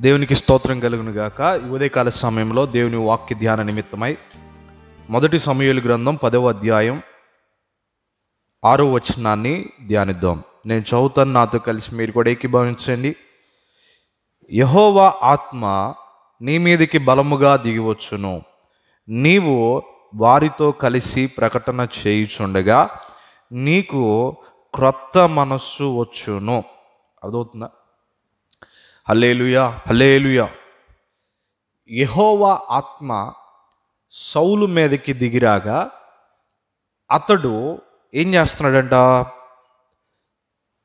దేవునికి స్తోత్రం కలుగును గాక. ఈ ఉదయకాల సమయంలో దేవుని వాక్య ధ్యాన నిమిత్తమై 1 సమూయేలు గ్రంథం 10వ అధ్యాయం 6వ వచనాన్ని ధ్యానిద్దాం. నేను చదువుతాను, నాతో కలిసి మీరు కూడా ఏకీభవించండి. యెహోవా ఆత్మ నీ మీదికి బలముగా దిగివచ్చును, నీవు వారితో కలిసి ప్రకటన చేయుచుండగా నీకు క్రొత్త మనస్సు వచ్చును. అర్థమవుతుందా? హల్లెలూయా, హల్లెలూయా. యెహోవా ఆత్మ సౌలు మీదకి దిగిరాగా అతడు ఏం చేస్తున్నాడంట?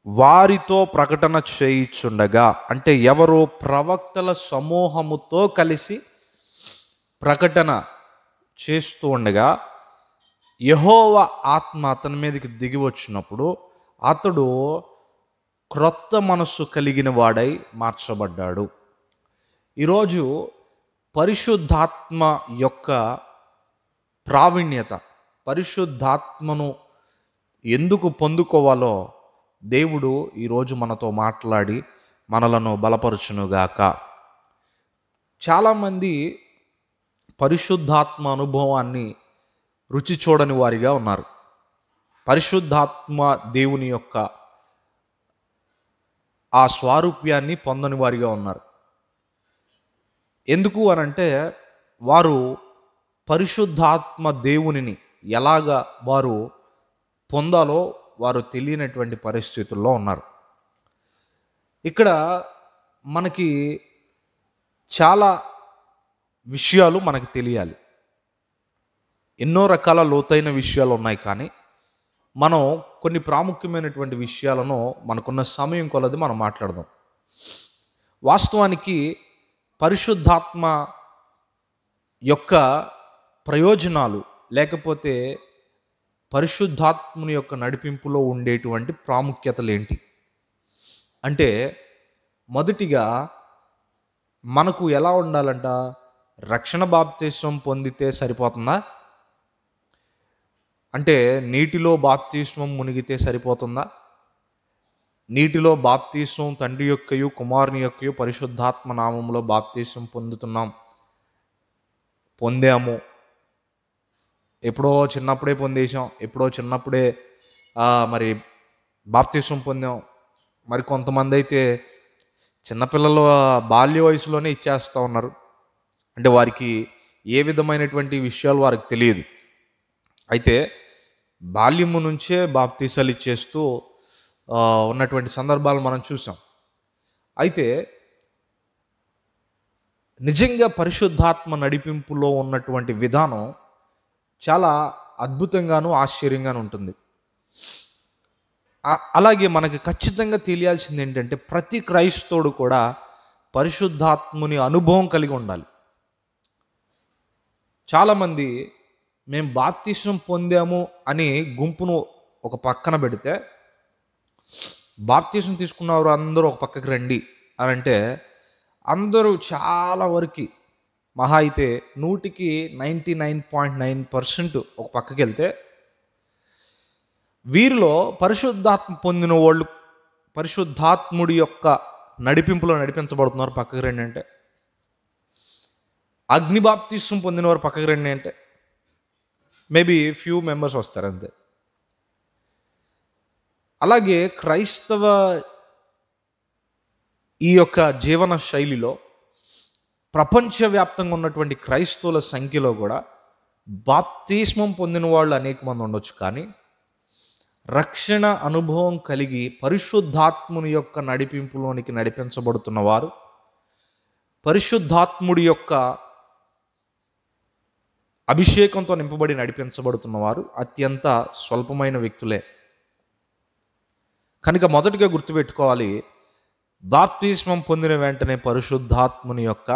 వారితో ప్రకటన చేయుచుండగా, అంటే ఎవరు? ప్రవక్తల సమూహముతో కలిసి ప్రకటన చేస్తూ ఉండగా యెహోవా ఆత్మ అతని మీదకి దిగి వచ్చినప్పుడు అతడు క్రొత్త మనస్సు కలిగిన వాడై మార్చబడ్డాడు. ఈరోజు పరిశుద్ధాత్మ యొక్క ప్రావీణ్యత, పరిశుద్ధాత్మను ఎందుకు పొందుకోవాలో దేవుడు ఈరోజు మనతో మాట్లాడి మనలను బలపరచునుగాక. చాలామంది పరిశుద్ధాత్మ అనుభవాన్ని రుచి చూడని వారిగా ఉన్నారు. పరిశుద్ధాత్మ దేవుని యొక్క ఆ స్వారూప్యాన్ని పొందని వారిగా ఉన్నారు. ఎందుకు అనంటే వారు పరిశుద్ధాత్మ దేవునిని ఎలాగా వారు పొందాలో వారు తెలియనటువంటి పరిస్థితుల్లో ఉన్నారు. ఇక్కడ మనకి చాలా విషయాలు మనకు తెలియాలి. ఎన్నో రకాల లోతైన విషయాలు ఉన్నాయి, కానీ మనం కొన్ని ప్రాముఖ్యమైనటువంటి విషయాలను మనకున్న సమయం కొలది మనం మాట్లాడదాం. వాస్తవానికి పరిశుద్ధాత్మ యొక్క ప్రయోజనాలు, లేకపోతే పరిశుద్ధాత్మని యొక్క నడిపింపులో ఉండేటువంటి ప్రాముఖ్యతలు ఏంటి అంటే, మొదటిగా మనకు ఎలా ఉండాలంట? రక్షణ బాప్తిస్మం పొందితే సరిపోతుందా? అంటే నీటిలో బాప్తిస్మం మునిగితే సరిపోతుందా? నీటిలో బాప్తిస్మం తండ్రి యొక్కయు కుమారుని యొక్కయు పరిశుద్ధాత్మ నామములో బాప్తిస్మం పొందాము. ఎప్పుడో చిన్నప్పుడే పొందేశాం, ఎప్పుడో చిన్నప్పుడే మరి బాప్తిస్మం పొందాం. మరి కొంతమంది అయితే చిన్నపిల్లలు బాల్య వయసులోనే ఇచ్చేస్తూ ఉన్నారు. అంటే వారికి ఏ విధమైనటువంటి విషయాలు వారికి తెలియదు. అయితే బాల్యము నుంచే బాప్తీసాలు ఇచ్చేస్తూ ఉన్నటువంటి సందర్భాలు మనం చూసాం. అయితే నిజంగా పరిశుద్ధాత్మ నడిపింపులో ఉన్నటువంటి విధానం చాలా అద్భుతంగాను ఆశ్చర్యంగాను ఉంటుంది. అలాగే మనకి ఖచ్చితంగా తెలియాల్సింది ఏంటంటే, ప్రతి క్రైస్తవుడు కూడా పరిశుద్ధాత్ముని అనుభవం కలిగి ఉండాలి. చాలామంది మేము బాప్తిస్మం పొందాము అని గుంపును ఒక పక్కన పెడితే, బాప్తిస్మం తీసుకున్నవారు అందరూ ఒక పక్కకి రండి అని అంటే అందరూ చాలా వరకు మహా అయితే 99.9% ఒక పక్కకి వెళ్తే, వీరిలో పరిశుద్ధాత్మ పొందిన వాళ్ళు పరిశుద్ధాత్ముడి యొక్క నడిపింపులో నడిపించబడుతున్నారు పక్కకి రండి అంటే, అగ్ని బాప్తిస్మం పొందిన వారు పక్కకి రండి అంటే మేబీ ఫ్యూ మెంబర్స్ వస్తారు అంతే. అలాగే క్రైస్తవ ఈ యొక్క జీవన శైలిలో ప్రపంచవ్యాప్తంగా ఉన్నటువంటి క్రైస్తవుల సంఖ్యలో కూడా బాప్తిస్మం పొందిన వాళ్ళు అనేక మంది ఉండొచ్చు, కానీ రక్షణ అనుభవం కలిగి పరిశుద్ధాత్ముని యొక్క నడిపింపులోనికి నడిపించబడుతున్న వారు, పరిశుద్ధాత్ముడి యొక్క అభిషేకంతో నింపబడి నడిపించబడుతున్న వారు అత్యంత స్వల్పమైన వ్యక్తులే. కనుక మొదటిగా గుర్తుపెట్టుకోవాలి, బాప్తిస్మం పొందిన వెంటనే పరిశుద్ధాత్ముని యొక్క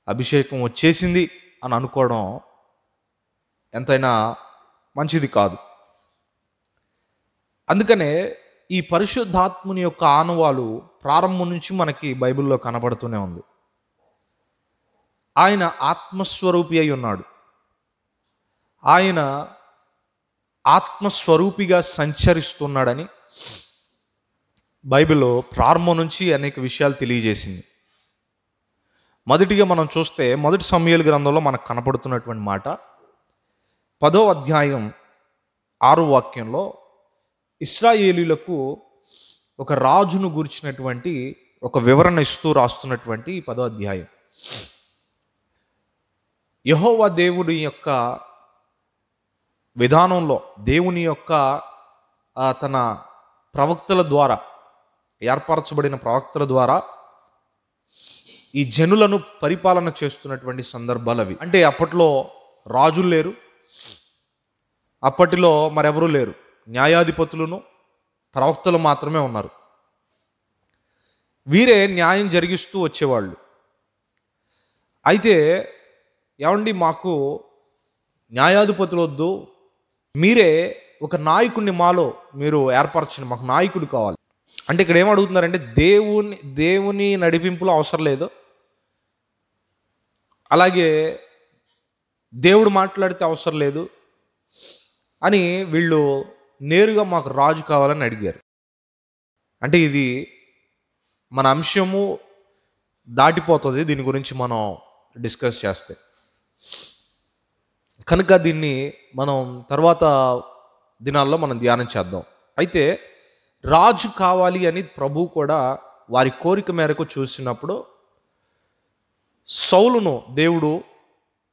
అభిషేకం వచ్చేసింది అని అనుకోవడం ఎంతైనా మంచిది కాదు. అందుకనే ఈ పరిశుద్ధాత్ముని యొక్క ఆనవాలు ప్రారంభం నుంచి మనకి బైబిల్లో కనబడుతూనే ఉంది. ఆయన ఆత్మస్వరూపి అయి ఉన్నాడు. ఆయన ఆత్మస్వరూపిగా సంచరిస్తున్నాడని బైబిల్లో ప్రారంభం నుంచి అనేక విషయాలు తెలియజేసింది. మొదటిగా మనం చూస్తే మొదటి సమూయేలు గ్రంథంలో మనకు కనపడుతున్నటువంటి మాట 10వ అధ్యాయం 6వ వాక్యంలో ఇశ్రాయేలీయులకు ఒక రాజును గురించినటువంటి ఒక వివరణ ఇస్తూ రాస్తున్నటువంటి 10వ అధ్యాయం. యెహోవా దేవుని యొక్క విధానంలో, దేవుని యొక్క తన ప్రవక్తల ద్వారా, ఏర్పరచబడిన ప్రవక్తల ద్వారా ఈ జనులను పరిపాలన చేస్తున్నటువంటి సందర్భాలు అవి. అంటే అప్పట్లో రాజులు లేరు, అప్పటిలో మరెవరూ లేరు, న్యాయాధిపతులను ప్రవక్తలు మాత్రమే ఉన్నారు. వీరే న్యాయం జరిగిస్తూ వచ్చేవాళ్ళు. అయితే ఏమండి, మాకు న్యాయాధిపతులు వద్దు, మీరే ఒక నాయకుడిని మాలో మీరు ఏర్పరచండి, మాకు నాయకుడు కావాలి అంటే ఇక్కడ ఏమడుగుతున్నారంటే దేవుని నడిపింపులో అవసరం లేదు, అలాగే దేవుడు మాట్లాడితే అవసరం లేదు అని వీళ్ళు నేరుగా మాకు రాజు కావాలని అడిగారు. అంటే ఇది మన అంశము దాటిపోతుంది, దీని గురించి మనం డిస్కస్ చేస్తే. కనుక దీన్ని మనం తర్వాత దినాల్లో మనం ధ్యానం చేద్దాం. అయితే రాజు కావాలి అని ప్రభువు కూడా వారి కోరిక మేరకు చూసినప్పుడు సౌలును దేవుడు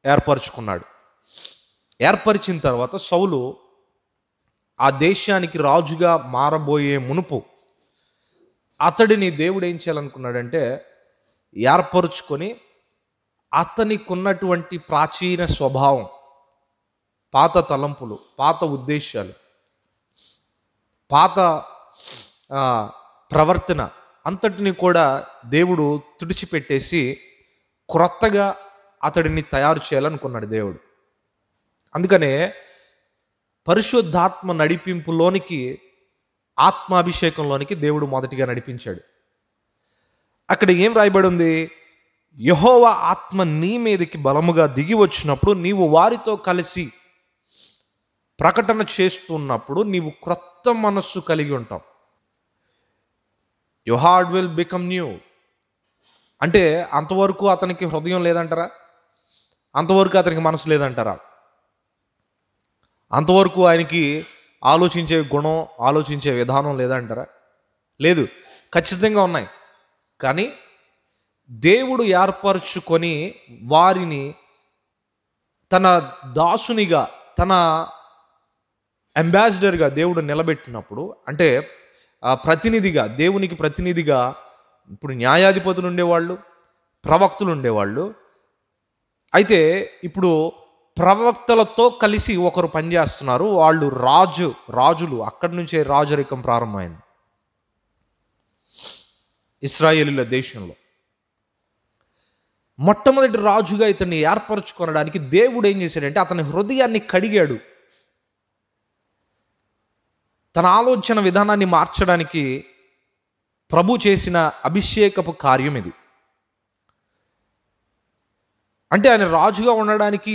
ఏర్పరచుకున్నాడు. ఏర్పరిచిన తర్వాత సౌలు ఆ దేశానికి రాజుగా మారబోయే మునుపు అతడిని దేవుడు ఏం చేయాలనుకున్నాడంటే ఏర్పరుచుకొని అతనికి ఉన్నటువంటి ప్రాచీన స్వభావం, పాత తలంపులు, పాత ఉద్దేశాలు, పాత ప్రవర్తన అంతటిని కూడా దేవుడు తుడిచిపెట్టేసి క్రొత్తగా అతడిని తయారు చేయాలనుకున్నాడు దేవుడు. అందుకనే పరిశుద్ధాత్మ నడిపింపులోనికి, ఆత్మాభిషేకంలోనికి దేవుడు మొదటిగా నడిపించాడు. అక్కడ ఏం రాయబడి ఉంది? యెహోవా ఆత్మ నీ మీదకి బలముగా దిగి వచ్చినప్పుడు నీవు వారితో కలిసి ప్రకటన చేస్తున్నప్పుడు నీవు క్రొత్త మనస్సు కలిగి ఉంటావు. Your heart will become new. అంటే అంతవరకు అతనికి హృదయం లేదంటారా? అంతవరకు అతనికి మనసు లేదంటారా? అంతవరకు ఆయనకి ఆలోచించే గుణం, ఆలోచించే విధానం లేదంటారా? లేదు, ఖచ్చితంగా ఉన్నాయి. కానీ దేవుడు ఏర్పరచుకొని వారిని తన దాసునిగా, తన అంబాసిడర్గా దేవుడు నిలబెట్టినప్పుడు, అంటే ప్రతినిధిగా, దేవునికి ప్రతినిధిగా, ఇప్పుడు న్యాయాధిపతులు ఉండేవాళ్ళు, ప్రవక్తలు ఉండేవాళ్ళు. అయితే ఇప్పుడు ప్రవక్తలతో కలిసి ఒకరు పనిచేస్తున్నారు, వాళ్ళు రాజులు. అక్కడి నుంచే రాజరికం ప్రారంభమైంది ఇశ్రాయేలీయుల దేశంలో. మొట్టమొదటి రాజుగా ఇతన్ని ఏర్పరచుకోవడానికి దేవుడు ఏం చేశాడంటే అతని హృదయాన్ని కడిగాడు. తన ఆలోచన విధానాన్ని మార్చడానికి ప్రభు చేసిన అభిషేకపు కార్యం ఇది. అంటే ఆయన రాజుగా ఉండడానికి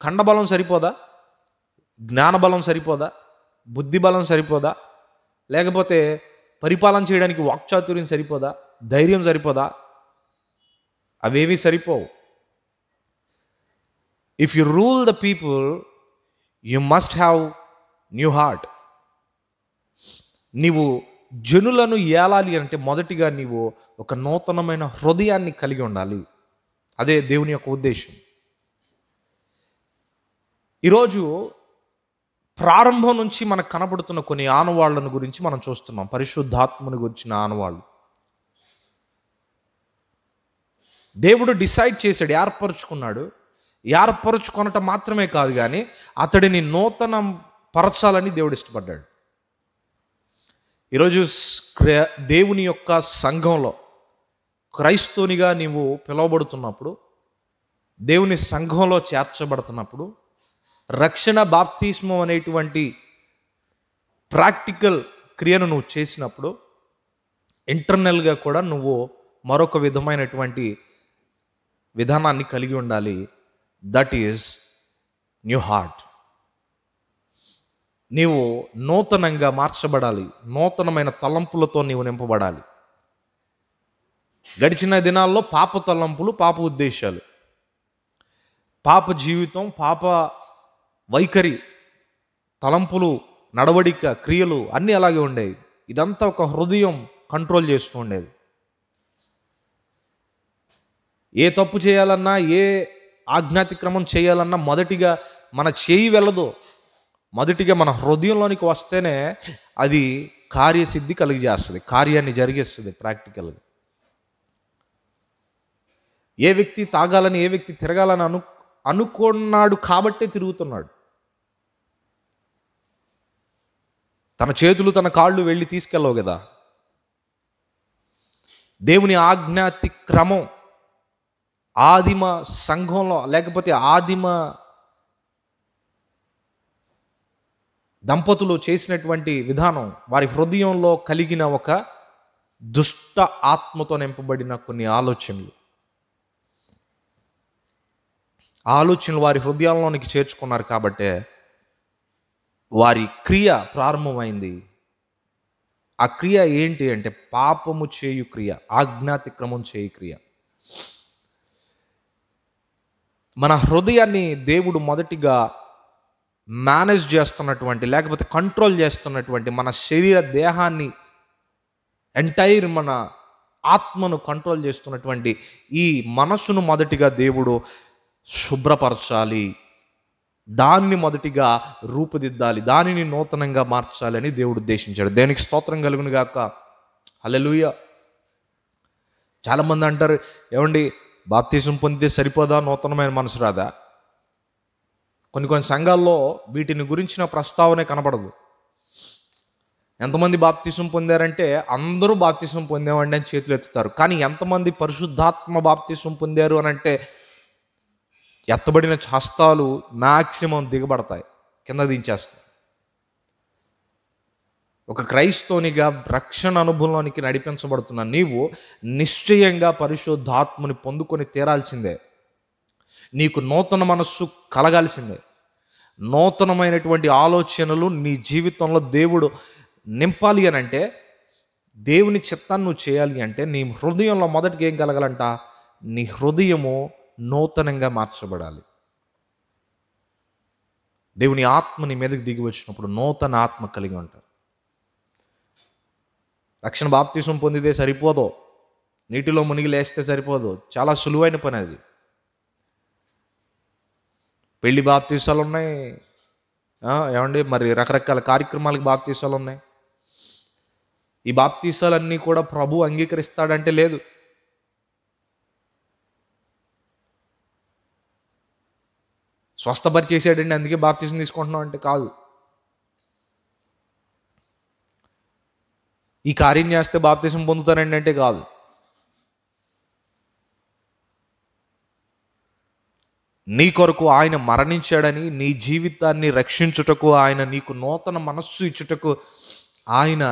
ఖండబలం సరిపోదా? జ్ఞానబలం సరిపోదా? బుద్ధి బలం సరిపోదా? లేకపోతే పరిపాలన చేయడానికి వాక్చాతుర్యం సరిపోదా? ధైర్యం సరిపోదా? అవేవి సరిపోవు. If you rule the people you must have new heart. నీవు జనులను ఏలాలి అంటే మొదటిగా నీవు ఒక నూతనమైన హృదయాన్ని కలిగి ఉండాలి. అదే దేవుని యొక్క ఉద్దేశం. ఈరోజు ప్రారంభం నుంచి మనకు కనబడుతున్న కొన్ని ఆనవాళ్లను గురించి మనం చూస్తున్నాం. పరిశుద్ధాత్మని గురించిన ఆనవాళ్ళు దేవుడు డిసైడ్ చేశాడు, ఏర్పరచుకున్నాడు. ఏర్పరచుకొనటం మాత్రమే కాదు, కానీ అతడిని నూతన పరచాలని దేవుడు ఇష్టపడ్డాడు. ఈరోజు దేవుని యొక్క సంఘంలో క్రైస్తవునిగా నీవు పిలువబడుతున్నప్పుడు, దేవుని సంఘంలో చేర్చబడుతున్నప్పుడు, రక్షణ బాప్తిస్మం అనేటువంటి ప్రాక్టికల్ క్రియను నువ్వు చేసినప్పుడు ఇంటర్నల్గా కూడా నువ్వు మరొక విధమైనటువంటి విధానాన్ని కలిగి ఉండాలి. That is new heart. నీవు నూతనంగా మార్చబడాలి, నూతనమైన తలంపులతో నీవు నింపబడాలి. గడిచిన దినాల్లో పాప తలంపులు, పాప ఉద్దేశాలు, పాప జీవితం, పాప వైఖరి, తలంపులు, నడవడిక, క్రియలు అన్నీ అలాగే ఉండేవి. ఇదంతా ఒక హృదయం కంట్రోల్ చేస్తూ ఉండేది. ఏ తప్పు చేయాలన్నా, ఏ ఆజ్ఞాతిక్రమం చేయాలన్నా మొదటిగా మన చేయి వెళ్ళదు, మొదటిగా మన హృదయంలోనికి వస్తేనే అది కార్యసిద్ధి కలిగజేస్తుంది, కార్యాన్ని జరిగేస్తుంది ప్రాక్టికల్గా. ఏ వ్యక్తి తాగాలని, ఏ వ్యక్తి తిరగాలని అనుకున్నాడు కాబట్టే తిరుగుతున్నాడు. తన చేతులు తన కాళ్ళు వెళ్ళి తీసుకెళ్ళవు కదా. దేవుని ఆజ్ఞాతిక్రమం ఆదిమ సంఘంలో, లేకపోతే ఆదిమ దంపతులు చేసినటువంటి విధానం, వారి హృదయంలో కలిగిన ఒక దుష్ట ఆత్మతో నింపబడిన కొన్ని ఆలోచనలు వారి హృదయాల్లోనికి చేర్చుకున్నారు కాబట్టే వారి క్రియ ప్రారంభమైంది. ఆ క్రియ ఏంటి అంటే పాపము చేయు క్రియ, ఆజ్ఞాతిక్రమం చేయు క్రియ. మన హృదయాన్ని దేవుడు మొదటిగా మేనేజ్ చేస్తున్నటువంటి, లేకపోతే కంట్రోల్ చేస్తున్నటువంటి, మన శరీర దేహాన్ని, ఎంటైర్ మన ఆత్మను కంట్రోల్ చేస్తున్నటువంటి ఈ మనసును మొదటిగా దేవుడు శుభ్రపరచాలి, దాన్ని మొదటిగా రూపుదిద్దాలి, దానిని నూతనంగా మార్చాలని దేవుడు ఉద్దేశించాడు. దేనికి స్తోత్రం కలుగును గాక. హల్లెలూయా. చాలామంది అంటారు, ఏమండి బాప్తిసం పొందితే సరిపోదా, నూతనమైన మనసు రాదా? కొన్ని సంఘాల్లో వీటిని గురించిన ప్రస్తావనే కనపడదు. ఎంతమంది బాప్తిసం పొందారంటే అందరూ బాప్తిసం పొందామండి అని చేతులు ఎత్తుతారు. కానీ ఎంతమంది పరిశుద్ధాత్మ బాప్తిసం పొందారు అని అంటే ఎత్తబడిన హస్తాలు మ్యాక్సిమం దిగబడతాయి, కింద దించేస్తాయి. ఒక క్రైస్తవునిగా రక్షణ అనుభవంలోనికి నడిపించబడుతున్న నీవు నిశ్చయంగా పరిశుద్ధాత్మని పొందుకొని తీరాల్సిందే. నీకు నూతన మనస్సు కలగాల్సిందే. నూతనమైనటువంటి ఆలోచనలు నీ జీవితంలో దేవుడు నింపాలి అని అంటే, దేవుని చిత్తాన్ని నువ్వు చేయాలి అంటే నీ హృదయంలో మొదటికి ఏం కలగాలంట? నీ హృదయము నూతనంగా మార్చబడాలి. దేవుని ఆత్మ నీ మీదకి దిగి వచ్చినప్పుడు నూతన ఆత్మ కలిగి ఉంటారు. రక్షణ బాప్తిసం పొందితే సరిపోదు, నీటిలో మునిగి లేస్తే సరిపోదు. చాలా సులువైన పని అది. పెళ్లి బాప్తీసాలు ఉన్నాయి, ఏమండి మరి రకరకాల కార్యక్రమాలకు బాప్తీసాలు ఉన్నాయి. ఈ బాప్తీసాలన్నీ కూడా ప్రభు అంగీకరిస్తాడంటే లేదు. స్వస్థపరిచేసాడండి అందుకే బాప్తీసం తీసుకుంటున్నాం అంటే కాదు. ఈ కార్యం చేస్తే బాప్తీసం పొందుతానండి అంటే కాదు. నీ కొరకు ఆయన మరణించాడని, నీ జీవితాన్ని రక్షించుటకు, ఆయన నీకు నూతన మనస్సు ఇచ్చుటకు ఆయన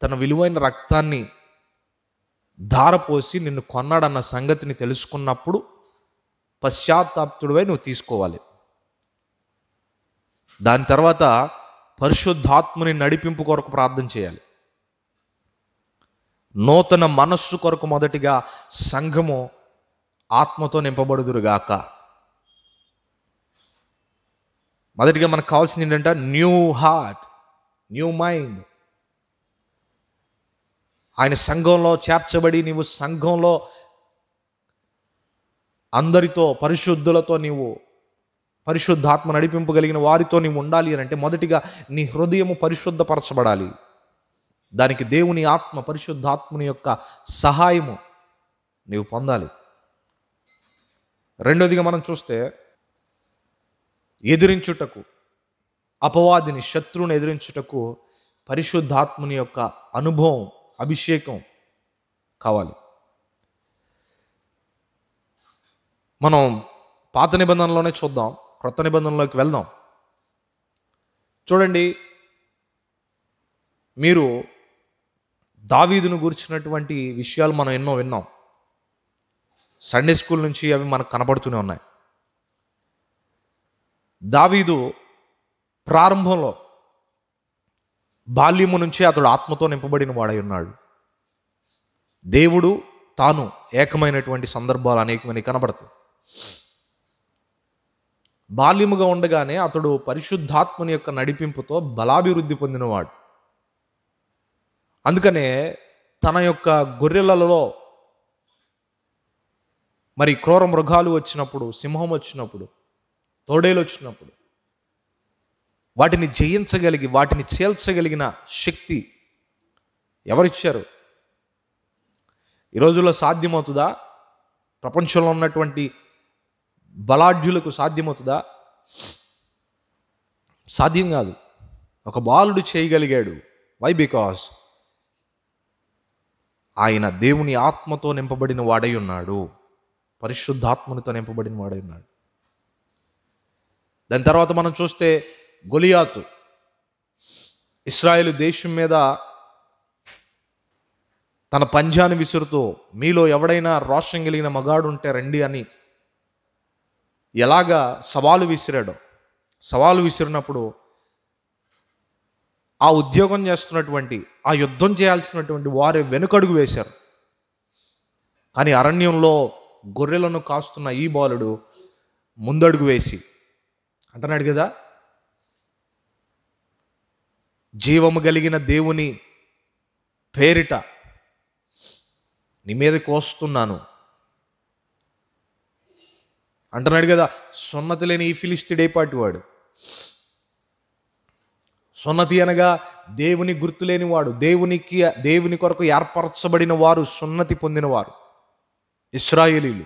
తన విలువైన రక్తాన్ని ధారపోసి నిన్ను కొన్నాడన్న సంగతిని తెలుసుకున్నప్పుడు పశ్చాత్తాప్తుడివై నువ్వు తీసుకోవాలి. దాని తర్వాత పరిశుద్ధాత్మని నడిపింపు కొరకు ప్రార్థన చేయాలి. నూతన మనస్సు కొరకు మొదటిగా సంఘము ఆత్మతో నింపబడుదురుగాక. మొదటిగా మనకు కావాల్సింది ఏంటంటే న్యూ హార్ట్, న్యూ మైండ్. ఆయన సంఘంలో చేర్చబడి నీవు సంఘంలో అందరితో, పరిశుద్ధులతో, నీవు పరిశుద్ధాత్మ నడిపింపగలిగిన వారితో నీవు ఉండాలి అని అంటే మొదటిగా నీ హృదయము పరిశుద్ధపరచబడాలి. దానికి దేవుని ఆత్మ, పరిశుద్ధాత్మని యొక్క సహాయము నీవు పొందాలి. రెండోదిగా మనం చూస్తే ఎదిరించుటకు, అపవాదిని, శత్రువుని ఎదిరించుటకు పరిశుద్ధాత్మని యొక్క అనుభవం, అభిషేకం కావాలి. మనం పాత నిబంధనలోనే చూద్దాం, క్రొత్త నిబంధనలోకి వెళ్దాం. చూడండి, మీరు దావీదును గురించినటువంటి విషయాలు మనం ఎన్నో విన్నాం. సండే స్కూల్ నుంచి అవి మనకు కనబడుతూనే ఉన్నాయి. దావీదు ప్రారంభంలో బాల్యము నుంచి అతడు ఆత్మతో నింపబడిన వాడై ఉన్నాడు. దేవుడు తాను ఏకమైనటువంటి సందర్భాలు అనేకమని కనబడతాయి. బాల్యముగా ఉండగానే అతడు పరిశుద్ధాత్మని యొక్క నడిపింపుతో బలాభివృద్ధి పొందినవాడు. అందుకనే తన యొక్క గొర్రెలలో మరి క్రూర మృగాలు వచ్చినప్పుడు, సింహం వచ్చినప్పుడు, తోడేలు వచ్చినప్పుడు వాటిని జయించగలిగి వాటిని చేల్చగలిగిన శక్తి ఎవరిచ్చారు? ఈ రోజుల్లో సాధ్యమవుతుందా? ప్రపంచంలో ఉన్నటువంటి బలాఢ్యులకు సాధ్యమవుతుందా? సాధ్యం కాదు. ఒక బాలుడు చేయగలిగాడు. వై? బికాస్ ఆయన దేవుని ఆత్మతో నింపబడిన వాడై ఉన్నాడు, పరిశుద్ధాత్మనితో నింపబడిన వాడై ఉన్నాడు. దాని తర్వాత మనం చూస్తే గొలియాతు ఇశ్రాయేలు దేశం మీద తన పంజాని విసురుతూ, మీలో ఎవడైనా రోషం కలిగిన మగాడు ఉంటే రండి అని ఎలాగా సవాలు విసిరాడో, సవాలు విసిరినప్పుడు ఆ ఉద్యోగం చేస్తున్నటువంటి, ఆ యుద్ధం చేయాల్సినటువంటి వారే వెనుకడుగు వేశారు. కానీ అరణ్యంలో గొర్రెలను కాస్తున్న ఈ బాలుడు ముందడుగు వేసి అంటున్నాడు కదా, జీవము కలిగిన దేవుని పేరిట నీ మీదకి వస్తున్నాను అంటున్నాడు కదా. సున్నతి లేని ఈ ఫిలిష్తీయుడేపాటి వాడు? సున్నతి అనగా దేవుని గుర్తు లేనివాడు, దేవుని కొరకు ఏర్పరచబడిన వారు, సున్నతి పొందినవారు ఇశ్రాయేలీలు.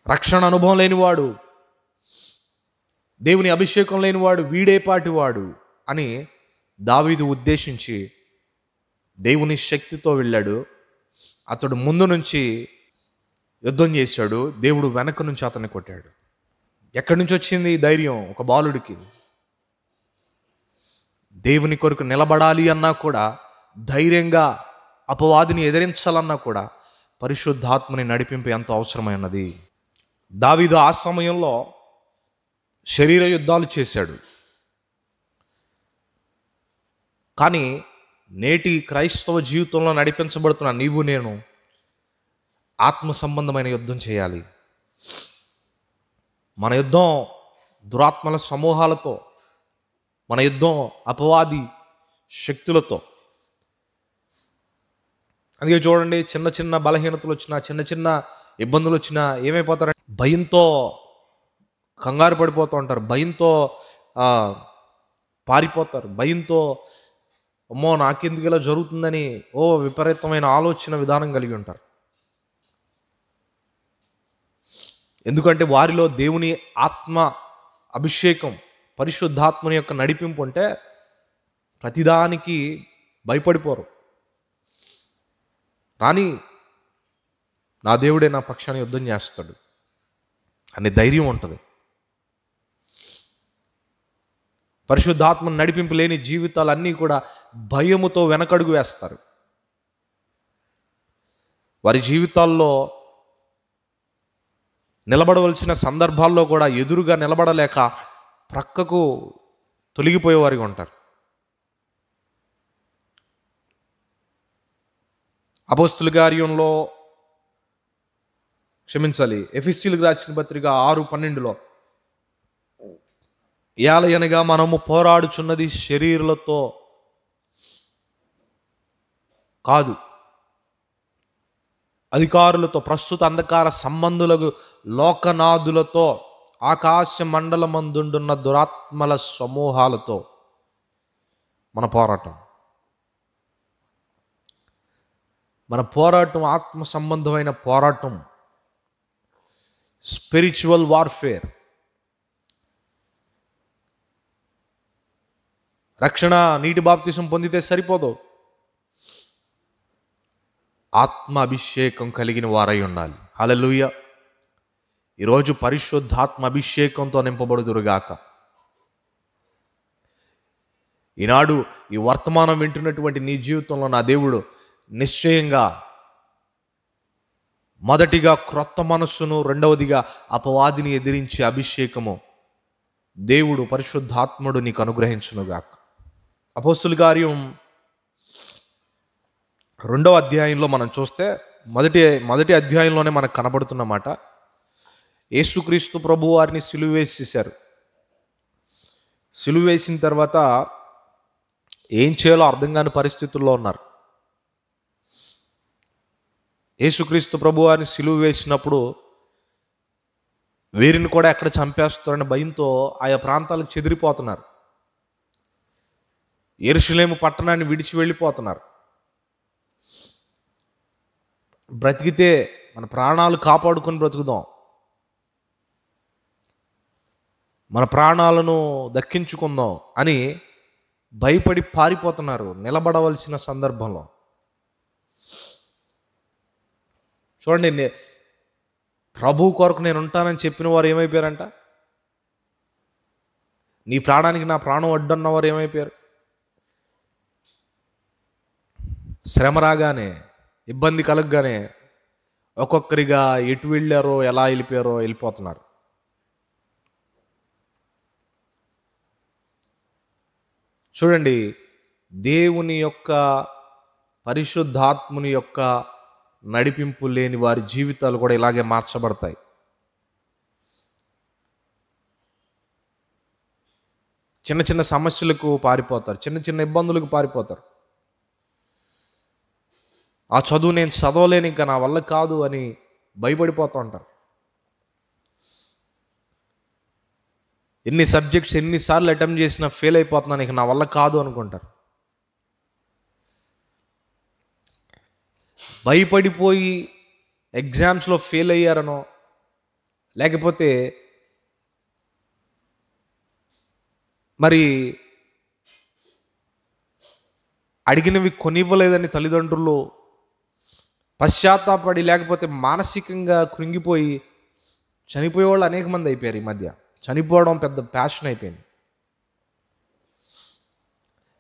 రక్షణ అనుభవం లేనివాడు, దేవుని అభిషేకం లేనివాడు వీడేపాటివాడు అని దావీదు ఉద్దేశించి దేవుని శక్తితో వెళ్ళాడు. అతడు ముందు నుంచి యుద్ధం చేశాడు, దేవుడు వెనక నుంచి అతన్ని కొట్టాడు. ఎక్కడి నుంచి వచ్చింది ఈ ధైర్యం ఒక బాలుడికి? దేవుని కొరకు నిలబడాలి అన్నా కూడా, ధైర్యంగా అపవాదిని ఎదిరించాలన్నా కూడా పరిశుద్ధాత్మని నడిపింపు ఎంతో అవసరమైనది. దావీదు ఆ సమయంలో శరీర యుద్ధాలు చేశాడు. కానీ నేటి క్రైస్తవ జీవితంలో నడిపించబడుతున్న నీవు నేను ఆత్మ సంబంధమైన యుద్ధం చేయాలి. మన యుద్ధం దురాత్మల సమూహాలతో, మన యుద్ధం అపవాది శక్తులతో. అందుకే చూడండి, చిన్న చిన్న బలహీనతలు వచ్చినా, చిన్న చిన్న ఇబ్బందులు వచ్చినా ఏమైపోతారంటే భయంతో కంగారు పడిపోతూ ఉంటారు, భయంతో పారిపోతారు, భయంతో అమ్మో నాకెందుకు ఇలా జరుగుతుందని విపరీతమైన ఆలోచన విధానం కలిగి ఉంటారు. ఎందుకంటే వారిలో దేవుని ఆత్మ అభిషేకం, పరిశుద్ధాత్మని యొక్క నడిపింపు ఉంటే ప్రతిదానికి భయపడిపోరు. రాని నా దేవుడే నా పక్షాన్ని యుద్ధం చేస్తాడు అనే ధైర్యం ఉంటుంది. పరిశుద్ధాత్మ నడిపింపు లేని జీవితాలన్నీ కూడా భయముతో వెనకడుగు వేస్తారు. వారి జీవితాల్లో నిలబడవలసిన సందర్భాల్లో కూడా ఎదురుగా నిలబడలేక ప్రక్కకు తొలగిపోయేవారిగా ఉంటారు. అపోస్తుల కార్యంలో ఎఫెసీయులకు రాసిన పత్రిక 6:12 ఏలయనగా మనము పోరాడుచున్నది శరీరులతో కాదు, అధికారులతో, ప్రస్తుత అంధకార సంబంధులకు, లోకనాథులతో, ఆకాశ మండలమందుండున్న దురాత్మల సమూహాలతో మన పోరాటం. మన పోరాటం ఆత్మ సంబంధమైన పోరాటం, స్పిరిచువల్ వార్ఫేర్. రక్షణ, నీటి బాప్తిసం పొందితే సరిపోదు, ఆత్మ అభిషేకం కలిగిన వారై ఉండాలి. హల్లెలూయా. ఈరోజు పరిశుద్ధాత్మ అభిషేకంతో నింపబడుదురుగాక. ఈనాడు ఈ వర్తమానం వింటున్నటువంటి నీ జీవితంలో నా దేవుడు నిశ్చయంగా మొదటిగా క్రొత్త మనస్సును, రెండవదిగా అపవాదిని ఎదిరించే అభిషేకము దేవుడు పరిశుద్ధాత్ముడు నీకు అనుగ్రహించునుగాక. అపోస్తుల కార్యం 2వ అధ్యాయంలో మనం చూస్తే మొదటి అధ్యాయంలోనే మనకు కనబడుతున్న మాట, యేసుక్రీస్తు ప్రభు వారిని సిలువ వేసేశారు. సిలువ వేసిన తర్వాత ఏం చేయాలో అర్థం కాని పరిస్థితుల్లో ఉన్నారు. యేసుక్రీస్తు ప్రభు వారిని సిలువ వేసినప్పుడు వీరిని కూడా ఎక్కడ చంపేస్తారని భయంతో ఆయా ప్రాంతాలకు చెదిరిపోతున్నారు. యెరూషలేము పట్టణాన్ని విడిచి వెళ్ళిపోతున్నారు. బ్రతికితే మన ప్రాణాలు కాపాడుకొని బ్రతుకుదాం, మన ప్రాణాలను దక్కించుకుందాం అని భయపడి పారిపోతున్నారు నిలబడవలసిన సందర్భంలో. చూడండి, ప్రభు కొరకు నేను ఉంటానని చెప్పిన వారు ఏమైపోయారంట? నీ ప్రాణానికి నా ప్రాణం అడ్డన్న వారు ఏమైపోయారు? శ్రమ రాగానే, ఇబ్బంది కలగగానే ఒక్కొక్కరిగా ఎటు వెళ్ళారో ఎలా వెళ్ళిపోయారో వెళ్ళిపోతున్నారు. చూడండి, దేవుని యొక్క పరిశుద్ధాత్ముని యొక్క నడిపింపు లేని వారి జీవితాలు కూడా ఇలాగే మార్చబడతాయి. చిన్న చిన్న సమస్యలకు పారిపోతారు, చిన్న చిన్న ఇబ్బందులకు పారిపోతారు. ఆ చదువు నేను చదవలేను, ఇంకా నా వల్ల కాదు అని భయపడిపోతూ ఉంటారు. ఎన్ని సబ్జెక్ట్స్ ఎన్నిసార్లు అటెంప్ట్ చేసినా ఫెయిల్ అయిపోతున్నాను, ఇక నా వల్ల కాదు అనుకుంటారు. భయపడిపోయి ఎగ్జామ్స్లో ఫెయిల్ అయ్యారనో, లేకపోతే మరి అడిగినవి కొనివ్వలేదని తల్లిదండ్రులు పశ్చాత్తాపడి, లేకపోతే మానసికంగా కృంగిపోయి చనిపోయే వాళ్ళు అనేక మంది అయిపోయారు. ఈ మధ్య చనిపోవడం పెద్ద ప్యాషన్ అయిపోయింది.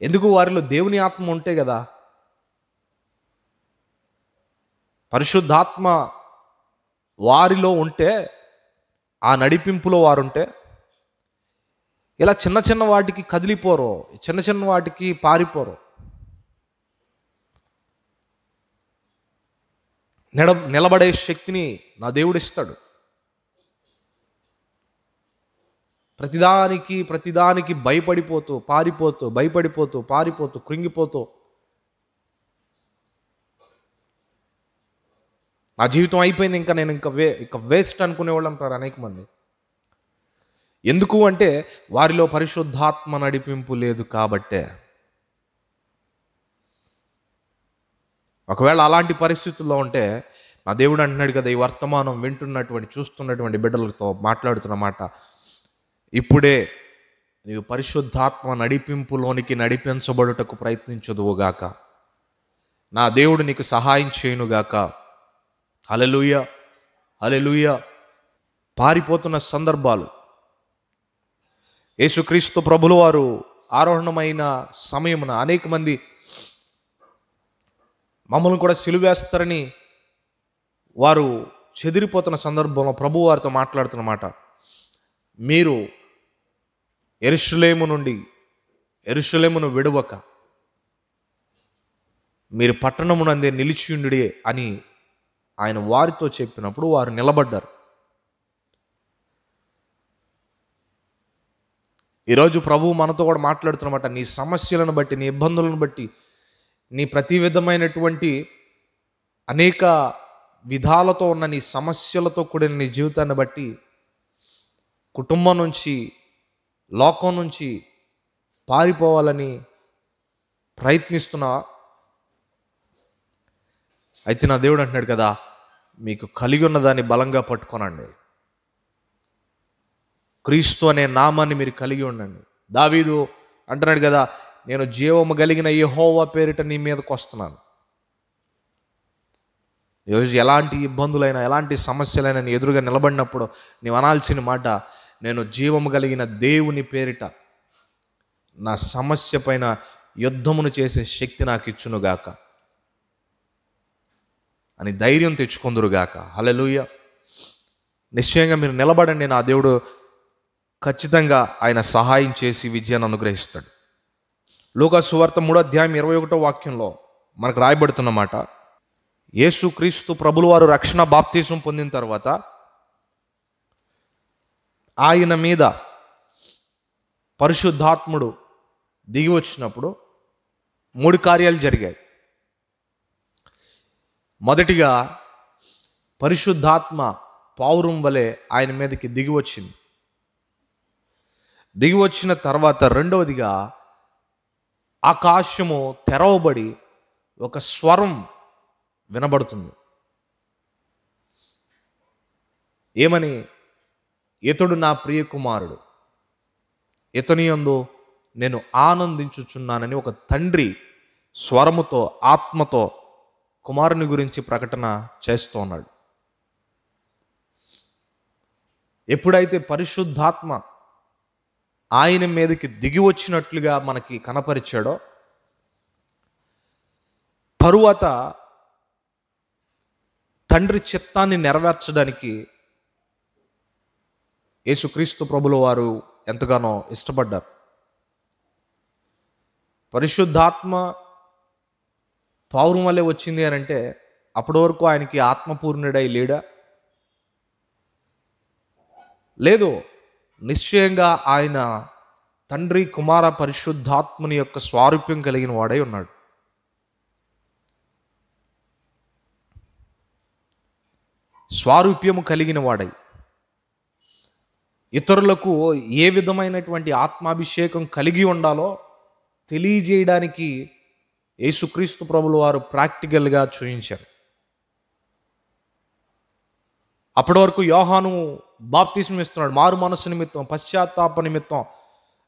ఎందుకు? వారిలో దేవుని ఆత్మ ఉంటే కదా, పరిశుద్ధాత్మ వారిలో ఉంటే, ఆ నడిపింపులో వారుంటే ఇలా చిన్న చిన్న వాటికి కదిలిపోరు, చిన్న చిన్న వాటికి పారిపోరు. నిలబడే శక్తిని నా దేవుడు ఇస్తాడు. ప్రతిదానికి భయపడిపోతూ పారిపోతూ, భయపడిపోతూ పారిపోతూ, కృంగిపోతూ నా జీవితం అయిపోయింది, ఇంకా నేను ఇంకా వేస్ట్ అనుకునేవాళ్ళు అంటారు అనేక మంది. ఎందుకు అంటే వారిలో పరిశుద్ధాత్మ నడిపింపు లేదు కాబట్టే. ఒకవేళ అలాంటి పరిస్థితుల్లో ఉంటే నా దేవుడు అంటున్నాడు కదా, ఈ వర్తమానం వింటున్నటువంటి చూస్తున్నటువంటి బిడ్డలతో మాట్లాడుతున్న మాట, ఇప్పుడే నీవు పరిశుద్ధాత్మ నడిపింపులోనికి నడిపించబడుటకు ప్రయత్నించదువుగాక. నా దేవుడు నీకు సహాయం చేయునుగాక. హల్లెలూయా, హల్లెలూయా. పారిపోతున్న సందర్భాలు, యేసుక్రీస్తు ప్రభుల వారు ఆరోహణమైన సమయమున అనేక మంది మమ్మల్ని కూడా సిలువేస్తారని వారు చెదిరిపోతున్న సందర్భంలో ప్రభు వారితో మాట్లాడుతున్నమాట, మీరు యెరూషలేమును విడవక మీరు పట్టణమునందే నిలిచియుండుడి అని ఆయన వారితో చెప్పినప్పుడు వారు నిలబడ్డారు. ఈరోజు ప్రభువు మనతో కూడా మాట్లాడుతున్నమాట, నీ సమస్యలను బట్టి, నీ ఇబ్బందులను బట్టి, నీ ప్రతి విధమైనటువంటి అనేక విధాలతో ఉన్న నీ సమస్యలతో కూడిన నీ జీవితాన్ని బట్టి, కుటుంబం నుంచి, లోకం నుంచి పారిపోవాలని ప్రయత్నిస్తున్నా. అయితే నా దేవుడు అంటున్నాడు కదా, మీకు కలిగి ఉన్న దాన్ని బలంగా పట్టుకోనండి. క్రీస్తు అనే నామాన్ని మీరు కలిగి ఉండండి. దావీదు అంటున్నాడు కదా, నేను జీవము కలిగిన యెహోవా పేరిట నీ మీదకి వస్తున్నాను. ఈరోజు ఎలాంటి ఇబ్బందులైనా, ఎలాంటి సమస్యలైనా నీ ఎదురుగా నిలబడినప్పుడు నీవు అనాల్సిన మాట, నేను జీవము కలిగిన దేవుని పేరిట నా సమస్య పైన యుద్ధమును చేసే శక్తి నాకు ఇచ్చునుగాక అని ధైర్యం తెచ్చుకుందురుగాక. హల్లెలూయా. నిశ్చయంగా మీరు నిలబడండి, నా దేవుడు ఖచ్చితంగా ఆయన సహాయం చేసి విజయాన్ని అనుగ్రహిస్తాడు. లూకా సువార్త 3:21 మనకు రాయబడుతున్నమాట, యేసుక్రీస్తు ప్రభుల వారు రక్షణ బాప్తీసం పొందిన తర్వాత ఆయన మీద పరిశుద్ధాత్ముడు దిగి వచ్చినప్పుడు 3 కార్యాలు జరిగాయి. మొదటిగా పరిశుద్ధాత్మ పావురం వలె ఆయన మీదకి దిగి వచ్చింది. దిగి వచ్చిన తర్వాత రెండవదిగా ఆకాశము తెరవబడి ఒక స్వరం వినబడుతుంది. ఏమని? ఇతడు నా ప్రియ కుమారుడు, ఇతని యందు నేను ఆనందించుచున్నానని ఒక తండ్రి స్వరముతో, ఆత్మతో కుమారుని గురించి ప్రకటన చేస్తూ ఉన్నాడు. ఎప్పుడైతే పరిశుద్ధాత్మ ఆయన మీదకి దిగి వచ్చినట్లుగా మనకి కనపరిచాడో, తరువాత తండ్రి చిత్తాన్ని నెరవేర్చడానికి యేసుక్రీస్తు ప్రభుల వారు ఎంతగానో ఇష్టపడ్డారు. పరిశుద్ధాత్మ పావురం వల్లే వచ్చింది అని అంటే అప్పటి వరకు ఆయనకి ఆత్మపూర్ణుడై లేడా? లేదు. నిశ్చయంగా ఆయన తండ్రి, కుమార, పరిశుద్ధాత్మని యొక్క స్వారూప్యం కలిగిన వాడై ఉన్నాడు. స్వారూప్యము కలిగిన వాడై ఇతరులకు ఏ విధమైనటువంటి ఆత్మాభిషేకం కలిగి ఉండాలో తెలియజేయడానికి యేసుక్రీస్తు ప్రభుల వారు ప్రాక్టికల్గా చూయించారు. అప్పటి వరకు యోహాను బాప్తిస్మం ఇస్తున్నాడు, మారు మనస్సు నిమిత్తం, పశ్చాత్తాప నిమిత్తం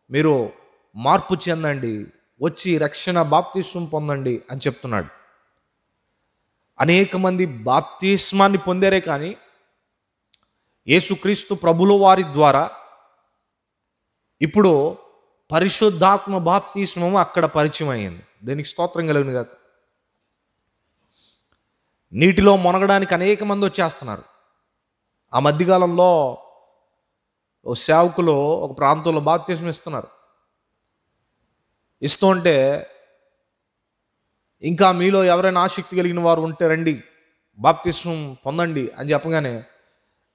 మీరు మార్పు చెందండి, వచ్చి రక్షణ బాప్తిస్మం పొందండి అని చెప్తున్నాడు. అనేక మంది బాప్తిస్మాన్ని పొందారే కానీ యేసుక్రీస్తు ప్రభుల వారి ద్వారా ఇప్పుడు పరిశుద్ధాత్మ బాప్తిస్మము అక్కడ పరిచయం అయ్యింది. దీనికి స్తోత్రం కలుగును గాక. నీటిలో మునగడానికి అనేక మంది వచ్చేస్తున్నారు. ఆ మధ్యకాలంలో ఓ సేవకులు ఒక ప్రాంతంలో బాప్తిస్మం ఇస్తున్నారు. ఇస్తూ ఉంటే ఇంకా మీలో ఎవరైనా ఆసక్తి కలిగిన వారు ఉంటే రండి, బాప్తిస్మం పొందండి అని చెప్పగానే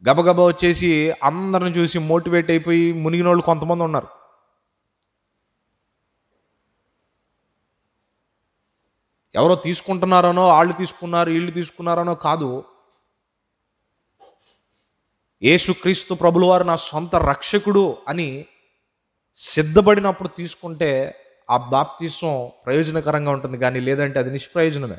గబగబా వచ్చేసి అందరిని చూసి మోటివేట్ అయిపోయి మునిగిన వాళ్ళు కొంతమంది ఉన్నారు. ఎవరో తీసుకుంటున్నారనో, వాళ్ళు తీసుకున్నారు, వీళ్ళు తీసుకున్నారనో కాదు. యేసుక్రీస్తు ప్రభుల వారు నా సొంత రక్షకుడు అని సిద్ధపడినప్పుడు తీసుకుంటే ఆ బాప్తిస్మం ప్రయోజనకరంగా ఉంటుంది, కానీ లేదంటే అది నిష్ప్రయోజనమే.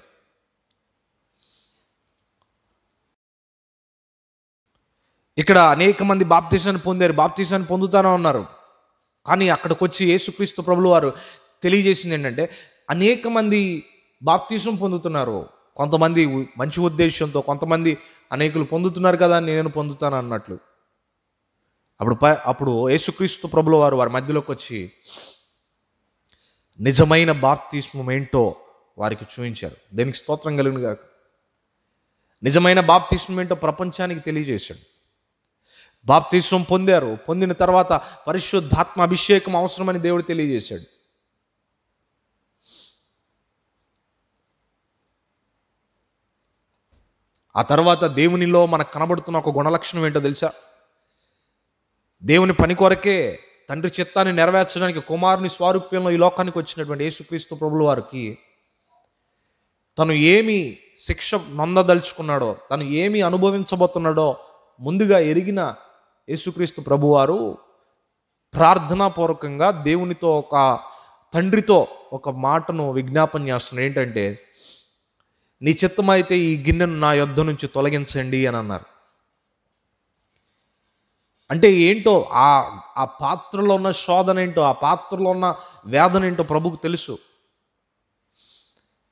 ఇక్కడ అనేక మంది బాప్తిస్మాన్ని పొందారు, బాప్తిస్మాన్ని పొందుతానే ఉన్నారు. కానీ అక్కడికి వచ్చి యేసుక్రీస్తు ప్రభుల వారు తెలియజేసింది ఏంటంటే, అనేక మంది బాప్తిస్మం పొందుతున్నారు, కొంతమంది మంచి ఉద్దేశంతో, కొంతమంది అనేకులు పొందుతున్నారు కదా నేను పొందుతాను అన్నట్లు. అప్పుడు యేసుక్రీస్తు ప్రభుల వారు వారి మధ్యలోకి వచ్చి నిజమైన బాప్తిస్మం ఏంటో వారికి చూపించారు. దేనికి స్తోత్రం కలుగును గాక. నిజమైన బాప్తిస్మం ఏంటో ప్రపంచానికి తెలియజేశాడు. బాప్తిస్మం పొందారు, పొందిన తర్వాత పరిశుద్ధాత్మ అభిషేకం అవసరమని దేవుడు తెలియజేశాడు. ఆ తర్వాత దేవునిలో మనకు కనబడుతున్న ఒక గుణలక్షణం ఏంటో తెలుసా? దేవుని పని కొరకే, తండ్రి చిత్తాన్ని నెరవేర్చడానికి కుమారుని స్వారూప్యంలో ఈ లోకానికి వచ్చినటువంటి యేసుక్రీస్తు ప్రభుల వారికి తను ఏమి శిక్ష నొందదలుచుకున్నాడో, తను ఏమి అనుభవించబోతున్నాడో ముందుగా ఎరిగిన యేసుక్రీస్తు ప్రభువారు ప్రార్థనాపూర్వకంగా దేవునితో, ఒక తండ్రితో ఒక మాటను విజ్ఞాపన చేస్తున్నారు. ఏంటంటే, నీ చిత్తమైతే ఈ గిన్నెను నా యొద్ద నుంచి తొలగించండి అని అన్నారు. అంటే ఏంటో ఆ పాత్రలో ఉన్న శోధన ఏంటో, ఆ పాత్రలో ఉన్న వేదన ఏంటో ప్రభుకు తెలుసు.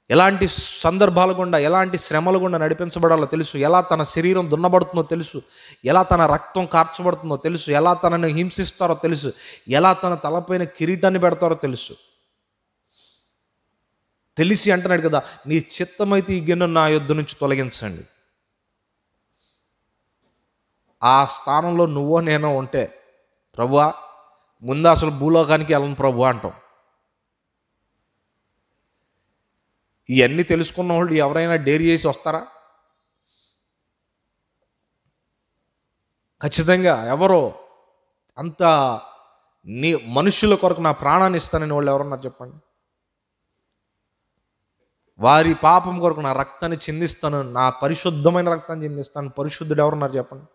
ఎలాంటి సందర్భాల గుండా, ఎలాంటి శ్రమల గుండా నడిపించబడాలో తెలుసు. ఎలా తన శరీరం దున్నబడుతుందో తెలుసు, ఎలా తన రక్తం కార్చబడుతుందో తెలుసు, ఎలా తనను హింసిస్తారో తెలుసు, ఎలా తన తలపైన కిరీటాన్ని పెడతారో తెలుసు. తెలిసి అంటున్నాడు కదా, నీ చిత్తమైతే ఈ గిన్నెను నా యొద్ద నుంచి తొలగించండి. ఆ స్థానంలో నువ్వో నేనో ఉంటే, ప్రభువా ముందు అసలు భూలోకానికి వెళ్ళను ప్రభు అంటాం. ఇవన్నీ తెలుసుకున్న వాళ్ళు ఎవరైనా డేర్ చేసి వస్తారా? ఖచ్చితంగా ఎవరో అంత మనుషుల కొరకు నా ప్రాణాన్ని ఇస్తానని వాళ్ళు ఎవరన్నారు చెప్పండి? వారి పాపం కొరకు నా రక్తాన్ని చిందిస్తాను, నా పరిశుద్ధమైన రక్తాన్ని చిందిస్తాను, పరిశుద్ధుడు ఎవరున్నారు చెప్పండి?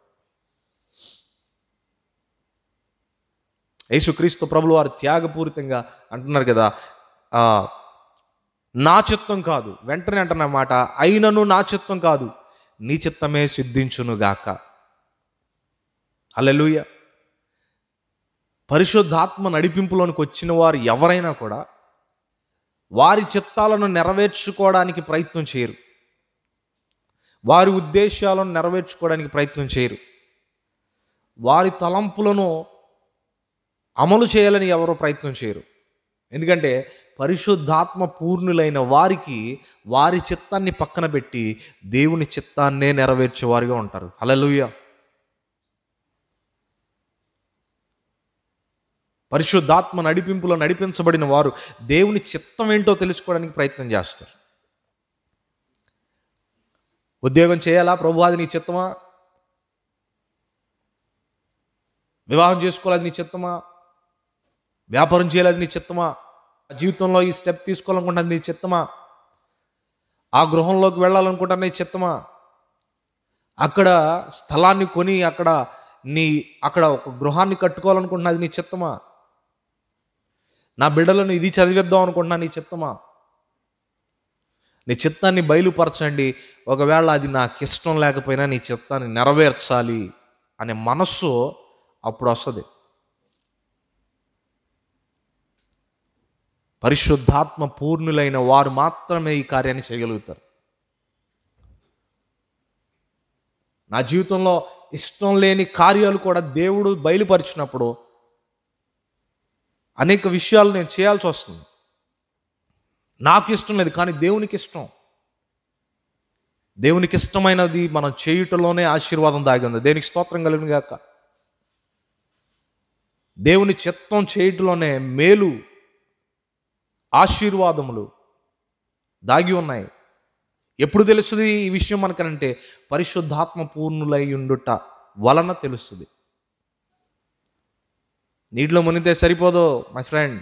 యేసుక్రీస్తు ప్రభులు వారు త్యాగపూరితంగా అంటున్నారు కదా, నా చిత్తం కాదు, వెంటనే అంటున్నమాట, అయినను నా చిత్తం కాదు నీ చిత్తమే సిద్ధించునుగాక. హల్లెలూయా. పరిశుద్ధాత్మ నడిపింపులోనికి వచ్చిన వారు ఎవరైనా కూడా వారి చిత్తాలను నెరవేర్చుకోవడానికి ప్రయత్నం చేయరు, వారి ఉద్దేశాలను నెరవేర్చుకోవడానికి ప్రయత్నం చేయరు, వారి తలంపులను అమలు చేయాలని ఎవరో ప్రయత్నం చేయరు. ఎందుకంటే పరిశుద్ధాత్మ పూర్ణులైన వారికి వారి చిత్తాన్ని పక్కన పెట్టి దేవుని చిత్తాన్నే నెరవేర్చేవారుగా ఉంటారు. హల్లెలూయా. పరిశుద్ధాత్మ నడిపింపులో నడిపించబడిన వారు దేవుని చిత్తం ఏంటో తెలుసుకోవడానికి ప్రయత్నం చేస్తారు. ఉద్యోగం చేయాలా ప్రభువా, అది నీ చిత్తమా? వివాహం చేసుకోవాలి, నీ చిత్తమా? వ్యాపారం చేయాలి, నీ చిత్తమా? జీవితంలో ఈ స్టెప్ తీసుకోవాలనుకుంటున్నది నీ చిత్తమా? ఆ గృహంలోకి వెళ్ళాలనుకుంటున్న నీ చిత్తమా? అక్కడ స్థలాన్ని కొని అక్కడ ఒక గృహాన్ని కట్టుకోవాలనుకుంటున్నది నీ చిత్తమా? నా బిడ్డలను ఇది చదివిద్దాం అనుకుంటున్నా, నీ చిత్తమా? నీ చిత్తాన్ని బయలుపరచండి. ఒకవేళ అది నాకు ఇష్టం లేకపోయినా నీ చిత్తాన్ని నెరవేర్చాలి అనే మనస్సు అప్పుడు వస్తుంది. పరిశుద్ధాత్మ పూర్ణులైన వారు మాత్రమే ఈ కార్యాన్ని చేయగలుగుతారు. నా జీవితంలో ఇష్టం లేని కార్యాలు కూడా దేవుడు బయలుపరిచినప్పుడు అనేక విషయాలు నేను చేయాల్సి వస్తుంది. నాకు ఇష్టం లేదు, కానీ దేవునికి ఇష్టం. దేవునికి ఇష్టమైనది మనం చేయుటలోనే ఆశీర్వాదం దాగి ఉంది. దేనికి స్తోత్రం కలుగును గాక. దేవుని చిత్తం చేయుటలోనే మేలు, ఆశీర్వాదములు దాగి ఉన్నాయి. ఎప్పుడు తెలుస్తుంది ఈ విషయం మనకనంటే పరిశుద్ధాత్మ పూర్ణులై ఉండుట వలన తెలుస్తుంది. నీటిలో మునిగితే సరిపోదు మై ఫ్రెండ్.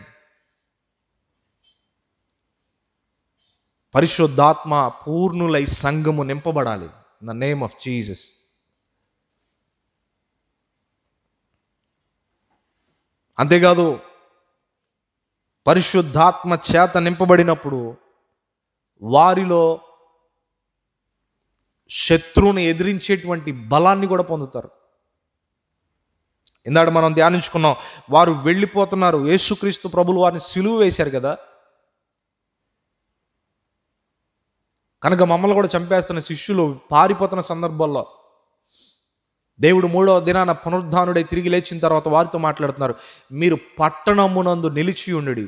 పరిశుద్ధాత్మ పూర్ణులై సంఘము నింపబడాలి. In the name of Jesus. అంతేకాదు, పరిశుద్ధాత్మ చేత నింపబడినప్పుడు వారిలో శత్రువుని ఎదిరించేటువంటి బలాన్ని కూడా పొందుతారు. ఇందాక మనం ధ్యానించుకున్నాం, వారు వెళ్ళిపోతున్నారు. యేసుక్రీస్తు ప్రభులు వారిని సిలువ వేశారు కదా, కనుక మమ్మల్ని కూడా చంపేస్తున్న శిష్యులు పారిపోతున్న సందర్భాల్లో దేవుడు 3వ దినాన పునరుద్ధానుడై తిరిగి లేచిన తర్వాత వారితో మాట్లాడుతున్నారు, మీరు పట్టణమునందు నిలిచి ఉండుడి.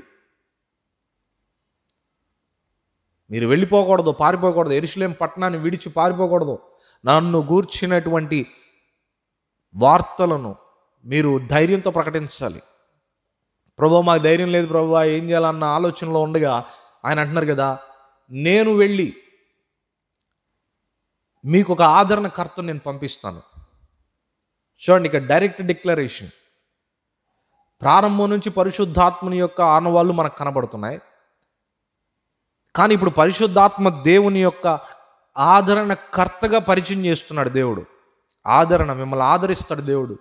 మీరు వెళ్ళిపోకూడదు, పారిపోకూడదు, యెరూషలేము పట్టణాన్ని విడిచి పారిపోకూడదు. నన్ను గూర్చినటువంటి వార్తలను మీరు ధైర్యంతో ప్రకటించాలి. ప్రభువా మాకు ధైర్యం లేదు ప్రభువా, ఏం చేయాలన్న ఆలోచనలో ఉండగా ఆయన అంటున్నారు కదా, నేను వెళ్ళి మీకు ఒక ఆదరణకర్తను నేను పంపిస్తాను. చూడండి, ఇక డైరెక్ట్ డిక్లరేషన్. ప్రారంభం నుంచి పరిశుద్ధాత్మని యొక్క ఆనవాళ్ళు మనకు కనబడుతున్నాయి. కానీ ఇప్పుడు పరిశుద్ధాత్మ దేవుని యొక్క ఆదరణకర్తగా పరిచయం చేస్తున్నాడు దేవుడు. ఆదరణ, మిమ్మల్ని ఆదరిస్తాడు దేవుడు.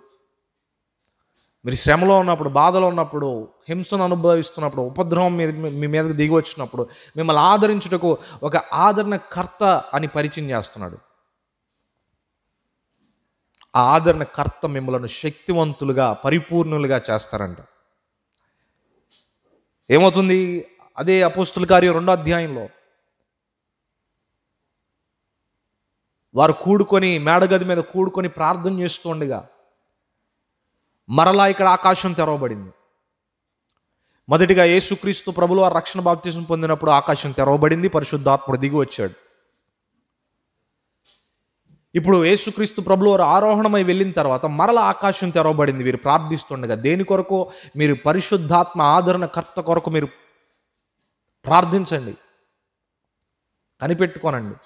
మీరు శ్రమలో ఉన్నప్పుడు, బాధలో ఉన్నప్పుడు, హింసను అనుభవిస్తున్నప్పుడు, ఉపద్రవం మీ మీదకి దిగి వచ్చినప్పుడు మిమ్మల్ని ఆదరించుటకు ఒక ఆదరణకర్త అని పరిచయం చేస్తున్నాడు. ఆ ఆదరణకర్త మిమ్మల్ని శక్తివంతులుగా, పరిపూర్ణులుగా చేస్తారంట. ఏమవుతుంది? అదే అపోస్తుల కార్యం 2వ అధ్యాయంలో వారు కూడుకొని మేడగది మీద కూడుకొని ప్రార్థన చేస్తూ ఉండగా మరలా ఇక్కడ ఆకాశం తెరవబడింది. మొదటిగా యేసుక్రీస్తు ప్రభులు వారు రక్షణ బాప్తిసం పొందినప్పుడు ఆకాశం తెరవబడింది, పరిశుద్ధాత్ముడు దిగి వచ్చాడు. ఇప్పుడు యేసుక్రీస్తు ప్రభులు వారు ఆరోహణమై వెళ్ళిన తర్వాత మరలా ఆకాశం తెరవబడింది వీరు ప్రార్థిస్తుండగా. దేని కొరకు? మీరు పరిశుద్ధాత్మ ఆదరణకర్త కొరకు మీరు ప్రార్థించండి. కనిపెట్టుకోనండి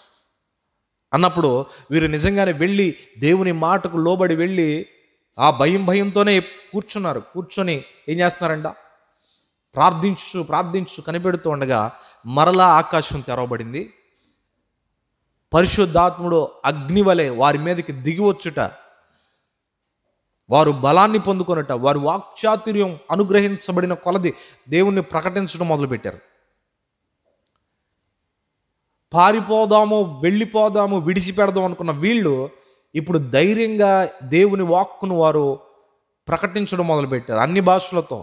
అన్నప్పుడు వీరు నిజంగానే వెళ్ళి దేవుని మాటకు లోబడి వెళ్ళి ఆ భయంతోనే కూర్చొని ఏం చేస్తున్నారంట, ప్రార్థించు కనిపెడుతూ ఉండగా మరలా ఆకాశం తెరవబడింది. పరిశుద్ధాత్ముడు అగ్నివలే వారి మీదకి దిగి వచ్చుట, వారు బలాన్ని పొందుకొనుట, వారు వాక్చాతుర్యం అనుగ్రహించబడిన కొలది దేవుణ్ణి ప్రకటించడం మొదలుపెట్టారు. పారిపోదాము, వెళ్ళిపోదాము, విడిచిపెడదాం అనుకున్న వీళ్ళు ఇప్పుడు ధైర్యంగా దేవుని వాక్కును వారు ప్రకటించడం మొదలుపెట్టారు అన్ని భాషలతో.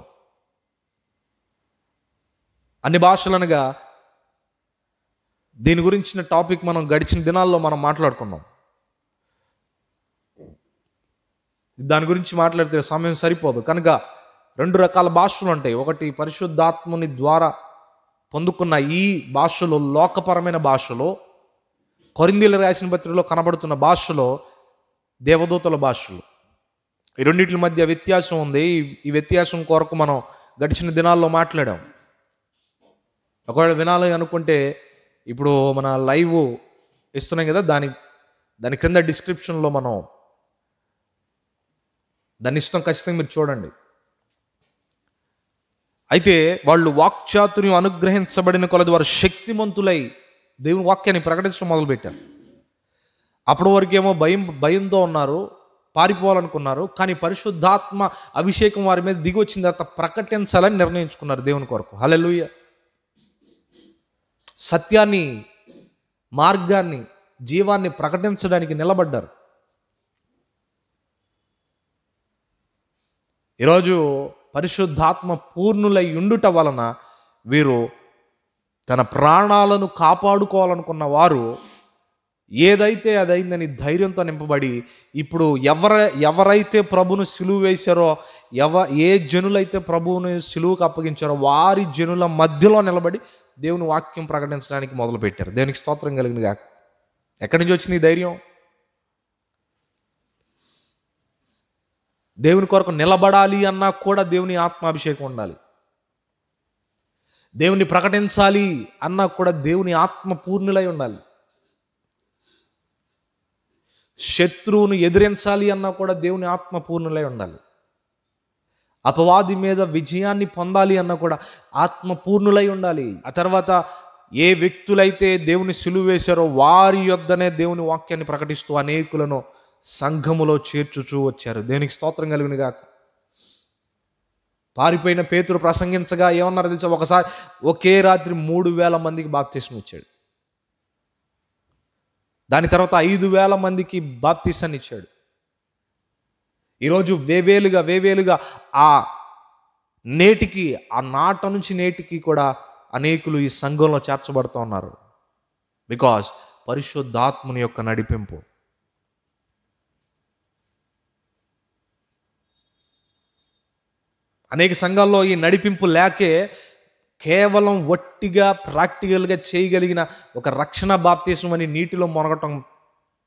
అన్ని భాషలనగా దీని గురించిన టాపిక్ మనం గడిచిన దినాల్లో మనం మాట్లాడుకున్నాం. దాని గురించి మాట్లాడితే సమయం సరిపోదు కనుక 2 రకాల భాషలు ఉంటాయి. ఒకటి పరిశుద్ధాత్ముని ద్వారా పొందుకున్న ఈ భాషలో, లోకపరమైన భాషలో, కొరింథీయులకు రాసిన పత్రికలో కనబడుతున్న భాషలో, దేవదూతల భాషలు. ఈ రెండింటి మధ్య వ్యత్యాసం ఉంది. ఈ వ్యత్యాసం కొరకు మనం గడిచిన దినాల్లో మాట్లాడాం. ఒకవేళ వినాలి అనుకుంటే ఇప్పుడు మన లైవ్ ఇస్తున్నాం కదా, దాని కింద డిస్క్రిప్షన్లో మనం దాన్ని ఇష్టం, ఖచ్చితంగా మీరు చూడండి. అయితే వాళ్ళు వాక్చాతుర్యం అనుగ్రహించబడిన కొలది వారు శక్తిమంతులై దేవుని వాక్యాన్ని ప్రకటించడం మొదలుపెట్టారు. అప్పటి వరకేమో భయంతో ఉన్నారు, పారిపోవాలనుకున్నారు. కానీ పరిశుద్ధాత్మ అభిషేకం వారి మీద దిగి వచ్చిన తర్వాత ప్రకటించాలని నిర్ణయించుకున్నారు దేవుని కొరకు. హల్లెలూయా. సత్యాన్ని, మార్గాన్ని, జీవాన్ని ప్రకటించడానికి నిలబడ్డారు. ఈరోజు పరిశుద్ధాత్మ పూర్ణులై ఉండుట వలన వీరు తన ప్రాణాలను కాపాడుకోవాలనుకున్న వారు ఏదైతే అదైందని ధైర్యంతో నింపబడి ఇప్పుడు ఎవరైతే ప్రభువును సిలువ వేశారో, ఏ జనులైతే ప్రభువుని సిలువకు అప్పగించారో వారి జనుల మధ్యలో నిలబడి దేవుని వాక్యం ప్రకటించడానికి మొదలుపెట్టారు. దేవునికి స్తోత్రం కలిగింది గాక. ఎక్కడి నుంచి వచ్చింది ఈ ధైర్యం? దేవుని కొరకు నిలబడాలి అన్నా కూడా దేవుని ఆత్మాభిషేకం ఉండాలి. దేవుని ప్రకటించాలి అన్నా కూడా దేవుని ఆత్మ పూర్ణులై ఉండాలి. శత్రువును ఎదిరించాలి అన్నా కూడా దేవుని ఆత్మ పూర్ణులై ఉండాలి. అపవాది మీద విజయాన్ని పొందాలి అన్నా కూడా ఆత్మ పూర్ణులై ఉండాలి. ఆ తర్వాత ఏ వ్యక్తులైతే దేవుని సిలువ వేశారో వారి యొద్దనే దేవుని వాక్యాన్ని ప్రకటిస్తూ అనేకులను సంఘములో చేర్చుచూ వచ్చారు. దేవునికి స్తోత్రం కలుగును గాక. పారిపోయిన పేతురు ప్రసంగించగా ఏమన్నారు తెలుసా? ఒకసారి ఒకే రాత్రి 3,000 మందికి బాప్తిస్మం ఇచ్చాడు. దాని తర్వాత 5,000 మందికి బాప్తిసాన్ని ఇచ్చాడు. ఈరోజు వేవేలుగా ఆ నేటికి, ఆ నాట నుంచి నేటికి కూడా అనేకులు ఈ సంఘంలో చేర్చబడుతూ ఉన్నారు. బికాజ్ పరిశుద్ధాత్మని యొక్క నడిపింపు. అనేక సంఘాల్లో ఈ నడిపింపు లేకే కేవలం వట్టిగా ప్రాక్టికల్గా చేయగలిగిన ఒక రక్షణ బాప్తిస్మం అని నీటిలో మునగటం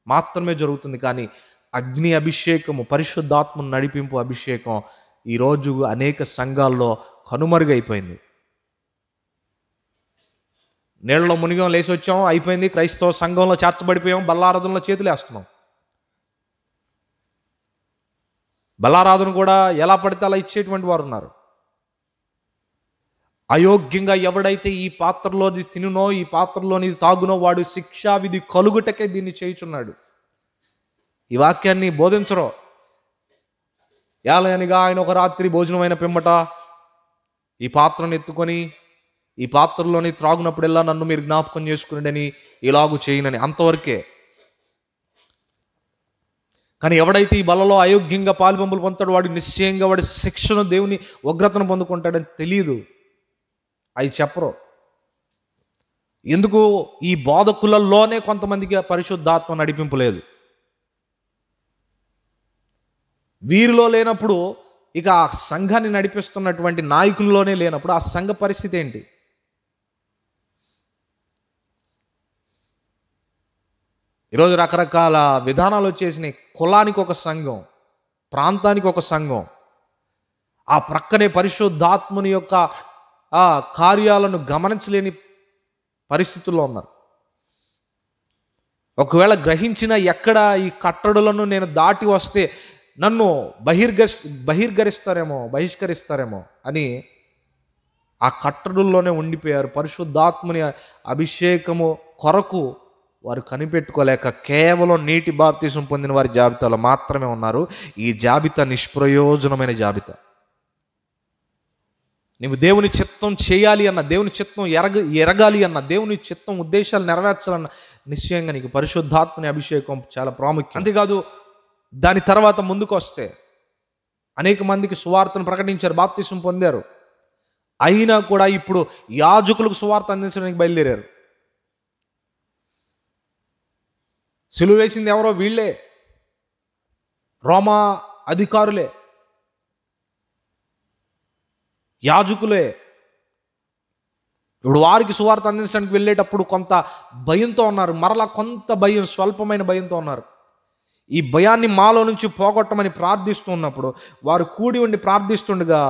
మాత్రమే జరుగుతుంది. కానీ అగ్ని అభిషేకము, పరిశుద్ధాత్మ నడిపింపు అభిషేకం ఈరోజు అనేక సంఘాల్లో కనుమరుగైపోయింది. నీళ్ళలో మునిగం, లేచి వచ్చాం, అయిపోయింది. క్రైస్తవ సంఘంలో చేర్చబడిపోయాం, బల్లారాధనలో చేతులు వేస్తున్నాం. బల్లారాధన కూడా ఎలా పడితే అలా ఇచ్చేటువంటి వారు ఉన్నారు. అయోగ్యంగా ఎవడైతే ఈ పాత్రలోది తినునో, ఈ పాత్రలోని తాగునో వాడు శిక్షా విధి కలుగుటకే దీన్ని చేయుచున్నాడు. ఈ వాక్యాన్ని బోధించరో. ఏలయనగా ఆయన ఒక రాత్రి భోజనమైన పిమ్మట ఈ పాత్రను ఎత్తుకొని ఈ పాత్రలోని త్రాగునప్పుడెల్లా నన్ను మీరు జ్ఞాపకం చేసుకుని ఇలాగు చేయనని, అంతవరకే. కానీ ఎవడైతే ఈ బలలో అయోగ్యంగా పాలుపంపులు పొందుతాడో వాడు నిశ్చయంగా వాడి శిక్షను, దేవుని ఉగ్రతను పొందుకుంటాడని తెలియదు. అవి చెప్పరు. ఎందుకు? ఈ బోధకులలోనే కొంతమందికి పరిశుద్ధాత్మ నడిపింపు లేదు. వీరిలో లేనప్పుడు ఇక ఆ సంఘాన్ని నడిపిస్తున్నటువంటి నాయకుల్లోనే లేనప్పుడు ఆ సంఘ పరిస్థితి ఏంటి? ఈరోజు రకరకాల విధానాలు వచ్చేసినాయి. కులానికి ఒక సంఘం, ప్రాంతానికి ఒక సంఘం, ఆ ప్రక్కనే పరిశుద్ధాత్మని యొక్క ఆ కార్యాలను గమనించలేని పరిస్థితుల్లో ఉన్నారు. ఒకవేళ గ్రహించిన ఎక్కడ ఈ కట్టడులను నేను దాటి వస్తే నన్ను బహిష్కరిస్తారేమో అని ఆ కట్టడుల్లోనే ఉండిపోయారు. పరిశుద్ధాత్మని అభిషేకము కొరకు వారు కనిపెట్టుకోలేక కేవలం నీటి బాప్తిసం పొందిన వారి జాబితాలో మాత్రమే ఉన్నారు. ఈ జాబితా నిష్ప్రయోజనమైన జాబితా. నీవు దేవుని చిత్తం చేయాలి అన్న, దేవుని చిత్తం ఎరగాలి అన్న, దేవుని చిత్తం ఉద్దేశాలు నెరవేర్చాలన్న నిశ్చయంగా నీకు పరిశుద్ధాత్మని అభిషేకం చాలా ప్రాముఖ్యం. అంతేకాదు, దాని తర్వాత ముందుకు వస్తే అనేక మందికి సువార్తను ప్రకటించారు, బాప్తిసం పొందారు. అయినా కూడా ఇప్పుడు యాజకులకు సువార్త అందించడానికి బయలుదేరారు. సిలువ వేసింది ఎవరో? వీళ్ళే, రోమా అధికారులే, యాజకులే. ఇప్పుడు వారికి సువార్త అందించడానికి వెళ్ళేటప్పుడు కొంత భయంతో ఉన్నారు. మరలా కొంత భయం, స్వల్పమైన భయంతో ఉన్నారు. ఈ భయాన్ని మాలో నుంచి పోగొట్టమని ప్రార్థిస్తూ ఉన్నప్పుడు వారు కూడి ఉండి ప్రార్థిస్తుండగా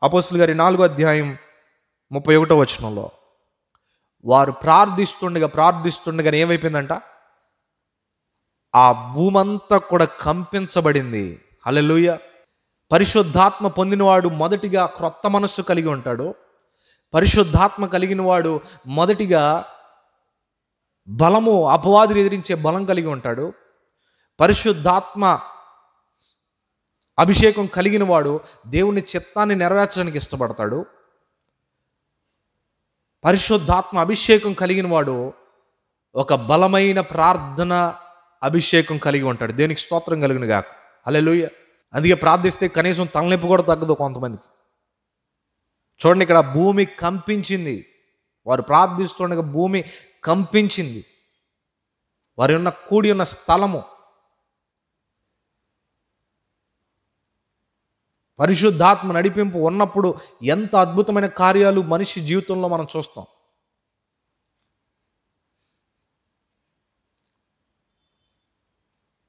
అపోస్తలుల గారి 4వ అధ్యాయం 31వ వచనంలో వారు ప్రార్థిస్తుండగా ఏమైపోయిందంట? ఆ భూమంతా కూడా కంపించబడింది. హల్లెలూయా. పరిశుద్ధాత్మ పొందినవాడు మొదటిగా క్రొత్త మనస్సు కలిగి ఉంటాడు. పరిశుద్ధాత్మ కలిగిన వాడు మొదటిగా బలము, అపవాదిని ఎదిరించే బలం కలిగి ఉంటాడు. పరిశుద్ధాత్మ అభిషేకం కలిగిన వాడు దేవుని చిత్తాన్ని నెరవేర్చడానికి ఇష్టపడతాడు. పరిశుద్ధాత్మ అభిషేకం కలిగిన వాడు ఒక బలమైన ప్రార్థన అభిషేకం కలిగి ఉంటాడు. దేనికి స్తోత్రం కలిగిన గాక. హల్లెలూయా. అందుకే ప్రార్థిస్తే కనీసం తలనొప్పి కూడా తగ్గదు కొంతమందికి. చూడండి, ఇక్కడ భూమి కంపించింది. వారు ప్రార్థిస్తుండగా భూమి కంపించింది. వారి కూడి ఉన్న స్థలము. పరిశుద్ధాత్మ నడిపింపు ఉన్నప్పుడు ఎంత అద్భుతమైన కార్యాలు మనిషి జీవితంలో మనం చూస్తాం.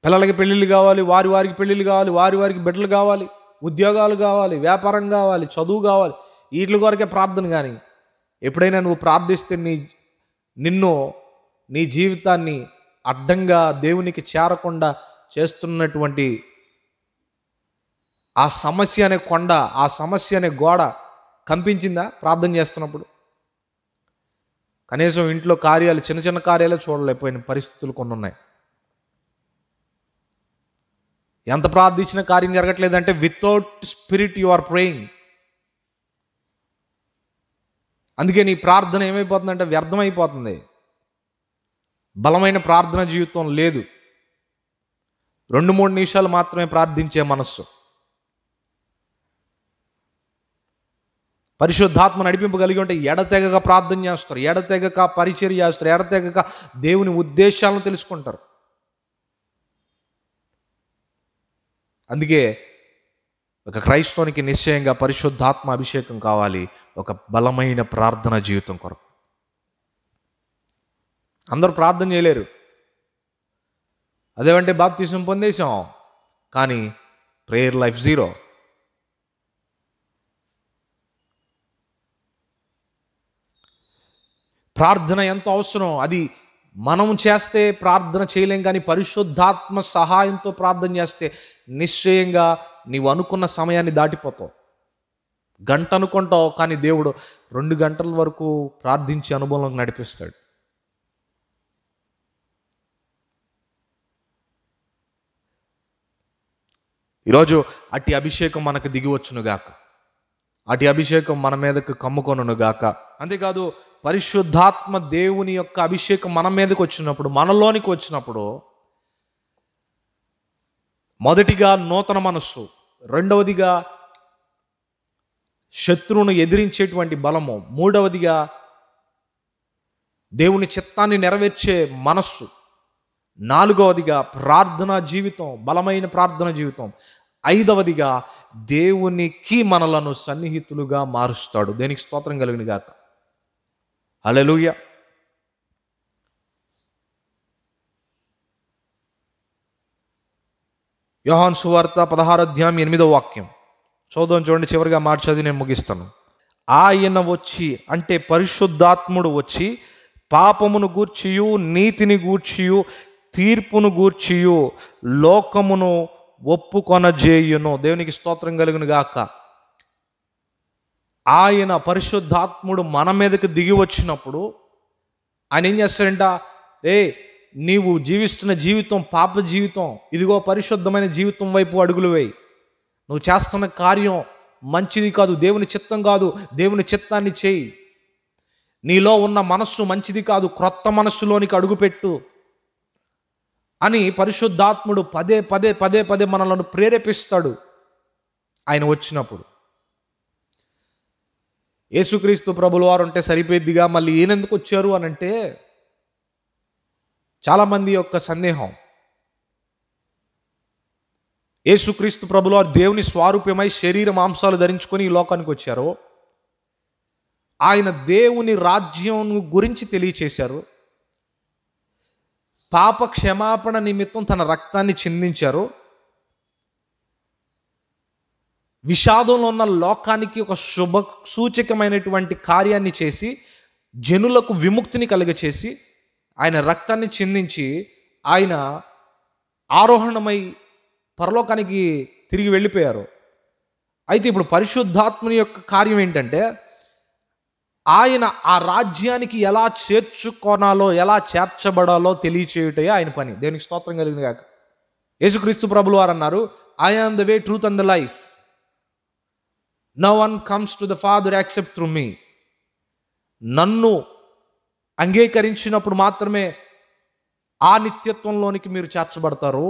పిల్లలకి పెళ్ళిళ్ళు కావాలి, వారికి పెళ్ళిళ్ళు కావాలి, వారికి బిడ్డలు కావాలి, ఉద్యోగాలు కావాలి, వ్యాపారం కావాలి, చదువు కావాలి. వీటి కొరకే ప్రార్థన. కానీ ఎప్పుడైనా నువ్వు ప్రార్థిస్తే నీ జీవితాన్ని అడ్డంగా దేవునికి చేరకుండా చేస్తున్నటువంటి ఆ సమస్య అనే కొండ, ఆ సమస్య అనే గోడ కంపించిందా ప్రార్థన చేస్తున్నప్పుడు? కనీసం ఇంట్లో కార్యాలు, చిన్న చిన్న కార్యాలే చూడలేకపోయిన పరిస్థితులు కొన్ని ఉన్నాయి. ఎంత ప్రార్థించిన కార్యం జరగట్లేదంటే without spirit you are praying. అందుకే నీ ప్రార్థన ఏమైపోతుందంటే వ్యర్థమైపోతుంది. బలమైన ప్రార్థన జీవితం లేదు. 2-3 నిమిషాలు మాత్రమే ప్రార్థించే మనస్సు. పరిశుద్ధాత్మ నడిపింపు కలిగి ఉంటే ఎడతెగక ప్రార్థన చేస్తారు, ఎడతెగక పరిచర్య చేస్తారు, ఎడతెగక దేవుని ఉద్దేశాలను తెలుసుకుంటారు. అందుకే ఒక క్రైస్తవునికి నిశ్చయంగా పరిశుద్ధాత్మ అభిషేకం కావాలి, ఒక బలమైన ప్రార్థన జీవితం కొరకు. అందరూ ప్రార్థన చేయలేరు. అదేమంటే బాప్తిసం పొందేశాం కానీ ప్రేయర్ లైఫ్ జీరో. ప్రార్థన ఎంతో అవసరం. అది మనం చేస్తే ప్రార్థన చేయలేం, కానీ పరిశుద్ధాత్మ సహాయంతో ప్రార్థన చేస్తే నిశ్చయంగా నీవు అనుకున్న సమయాన్ని దాటిపోతావు. గంట అనుకుంటావు కానీ దేవుడు 2 గంటల వరకు ప్రార్థించే అనుభవంలోకి నడిపిస్తాడు. ఈరోజు అట్టి అభిషేకం మనకు దిగివచ్చునుగాక, అటు అభిషేకం మన మీదకు కమ్ముకొనుగాక. అంతేకాదు, పరిశుద్ధాత్మ దేవుని యొక్క అభిషేకం మన మీదకి వచ్చినప్పుడు, మనలోనికి వచ్చినప్పుడు, మొదటిగా నూతన మనస్సు, రెండవదిగా శత్రువును ఎదిరించేటువంటి బలము, మూడవదిగా దేవుని చిత్తాన్ని నెరవేర్చే మనస్సు, నాలుగవదిగా ప్రార్థనా జీవితం, బలమైన ప్రార్థన జీవితం, ఐదవదిగా దేవునికి మనలను సన్నిహితులుగా మారుస్తాడు. దేనికి స్తోత్రం కలిగిన గాక. హల్లెలూయా. యోహాను సువార్త 16వ అధ్యాయం 8వ వాక్యం చదువుదాం. చూడండి, చివరిగా మాట చదివి నేను ముగిస్తాను. ఆయన వచ్చి, అంటే పరిశుద్ధాత్ముడు వచ్చి పాపమును గూర్చియు నీతిని గూర్చియు తీర్పును గూర్చియు లోకమును ఒప్పుకొనజేయును. దేవునికి స్తోత్రం కలుగును గాక. ఆయన పరిశుద్ధాత్ముడు మన మీదకి దిగి వచ్చినప్పుడు ఆయన ఏం చేస్తాడంట? నీవు జీవిస్తున్న జీవితం పాప జీవితం, ఇదిగో పరిశుద్ధమైన జీవితం వైపు అడుగులు వేయి. నువ్వు చేస్తున్న కార్యం మంచిది కాదు, దేవుని చిత్తం కాదు, దేవుని చిత్తాన్ని చేయి. నీలో ఉన్న మనస్సు మంచిది కాదు, క్రొత్త మనస్సులోనికి అడుగుపెట్టు అని పరిశుద్ధాత్ముడు పదే పదే పదే పదే మనలను ప్రేరేపిస్తాడు ఆయన వచ్చినప్పుడు. యేసుక్రీస్తు ప్రభుల వారు అంటే సరిపోయిద్దిగా, మళ్ళీ ఈయనెందుకు వచ్చారు అని అంటే చాలామంది యొక్క సందేహం. యేసుక్రీస్తు ప్రభుల వారు దేవుని స్వరూపమై శరీర మాంసాలు ధరించుకొని ఈ లోకానికి వచ్చారు. ఆయన దేవుని రాజ్యం గురించి తెలియచేశారు. పాప క్షమాపణ నిమిత్తం తన రక్తాన్ని చిందించారు. విషాదంలో ఉన్న లోకానికి ఒక శుభ సూచకమైనటువంటి కార్యాన్ని చేసి జనులకు విముక్తిని కలుగచేసి ఆయన రక్తాన్ని చిందించి ఆయన ఆరోహణమై పరలోకానికి తిరిగి వెళ్ళిపోయారు. అయితే ఇప్పుడు పరిశుద్ధాత్మని యొక్క కార్యం ఏంటంటే ఆయన ఆ రాజ్యానికి ఎలా చేర్చుకోనాలో, ఎలా చేర్చబడాలో తెలియచేయుటే ఆయన పని. దేవునికి స్తోత్రం కలిగిన గాక. యేసుక్రీస్తు ప్రభులు వారు అన్నారు, I am the way, truth and the life. No one comes to the father except through me. నన్ను అంగీకరించినప్పుడు మాత్రమే ఆ నిత్యత్వంలోనికి మీరు చేర్చబడతారు.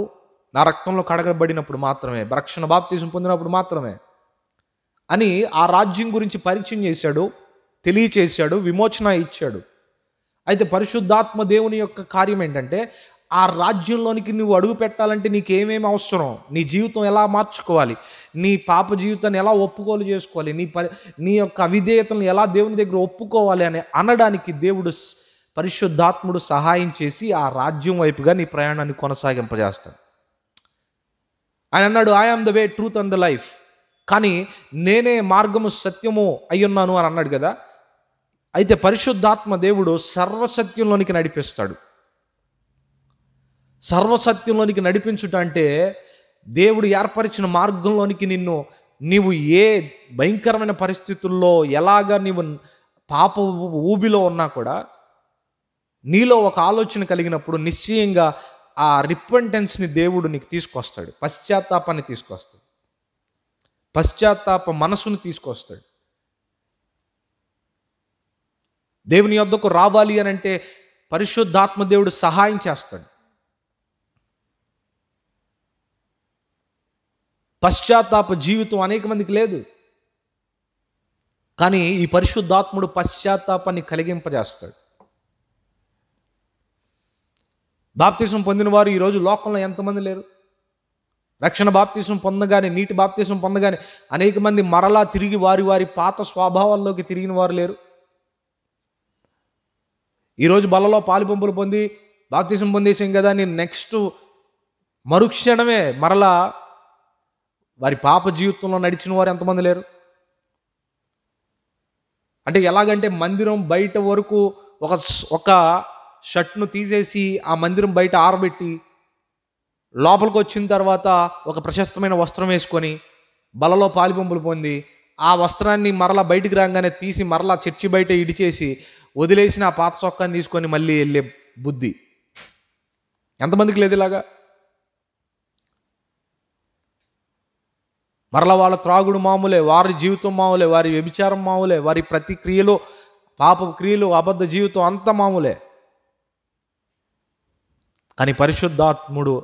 నా రక్తంలో కడగబడినప్పుడు మాత్రమే, రక్షణ బాప్తిజం పొందినప్పుడు మాత్రమే అని ఆ రాజ్యం గురించి పరిచయం చేశాడు, తెలియచేశాడు, విమోచన ఇచ్చాడు. అయితే పరిశుద్ధాత్మ దేవుని యొక్క కార్యం ఏంటంటే ఆ రాజ్యంలోనికి నువ్వు అడుగు పెట్టాలంటే నీకేమేమి అవసరం, నీ జీవితం ఎలా మార్చుకోవాలి, నీ పాప జీవితాన్ని ఎలా ఒప్పుకోలు చేసుకోవాలి, నీ యొక్క అవిధేయతలను ఎలా దేవుని దగ్గర ఒప్పుకోవాలి అని అనడానికి దేవుడు పరిశుద్ధాత్ముడు సహాయం చేసి ఆ రాజ్యం వైపుగా నీ ప్రయాణాన్ని కొనసాగింపజేస్తాడు. ఆయన అన్నాడు, I am the way, truth and the life. కానీ నేనే మార్గము సత్యము అయ్యున్నాను అని అన్నాడు కదా. అయితే పరిశుద్ధాత్మ దేవుడు సర్వసత్యంలోనికి నడిపిస్తాడు. సర్వసత్యంలోనికి నడిపించుట అంటే దేవుడు ఏర్పరిచిన మార్గంలోనికి నీవు ఏ భయంకరమైన పరిస్థితుల్లో ఎలాగా నీవు పాప ఊబిలో ఉన్నా కూడా నీలో ఒక ఆలోచన కలిగినప్పుడు నిశ్చయంగా ఆ రిపెంటెన్స్ని దేవుడు నీకు తీసుకొస్తాడు. పశ్చాత్తాపాన్ని తీసుకొస్తాడు, పశ్చాత్తాప మనసును తీసుకొస్తాడు. దేవుని యొద్దకు రావాలి అని అంటే పరిశుద్ధాత్మ దేవుడు సహాయం చేస్తాడు. పశ్చాత్తాప జీవితం అనేక మందికి లేదు, కానీ ఈ పరిశుద్ధాత్ముడు పశ్చాత్తాపాన్ని కలిగింపజేస్తాడు. బాప్తిసం పొందిన వారు ఈరోజు లోకంలో ఎంతమంది లేరు? రక్షణ బాప్తిసం పొందగానే, నీటి బాప్తిసం పొందగానే అనేక మంది మరలా తిరిగి వారి వారి పాత స్వభావాల్లోకి తిరిగిన వారు లేరు. ఈరోజు బలలో పాలుపంపులు పొంది బాప్తిసం పొందేసాం కదా, నేను నెక్స్ట్ మరుక్షణమే మరలా వారి పాప జీవితంలో నడిచిన వారు ఎంతమంది లేరు? అంటే ఎలాగంటే మందిరం బయట వరకు ఒక షర్ట్ను తీసేసి ఆ మందిరం బయట ఆరబెట్టి లోపలికి వచ్చిన తర్వాత ఒక ప్రశస్తమైన వస్త్రం వేసుకొని బలలో పాలుపంపులు పొంది ఆ వస్త్రాన్ని మరలా బయటికి రాగానే తీసి మరలా చర్చి బయట ఇడిచేసి వదిలేసిన ఆ పాత సొక్కాన్ని తీసుకొని మళ్ళీ వెళ్ళే బుద్ధి ఎంతమందికి లేదు? ఇలాగా మరలా వాళ్ళ త్రాగుడు మామూలే, వారి జీవితం మామూలే, వారి వ్యభిచారం మామూలే, వారి ప్రతి క్రియలు, పాప క్రియలు, అబద్ధ జీవితం అంతా మామూలే. కానీ పరిశుద్ధాత్ముడు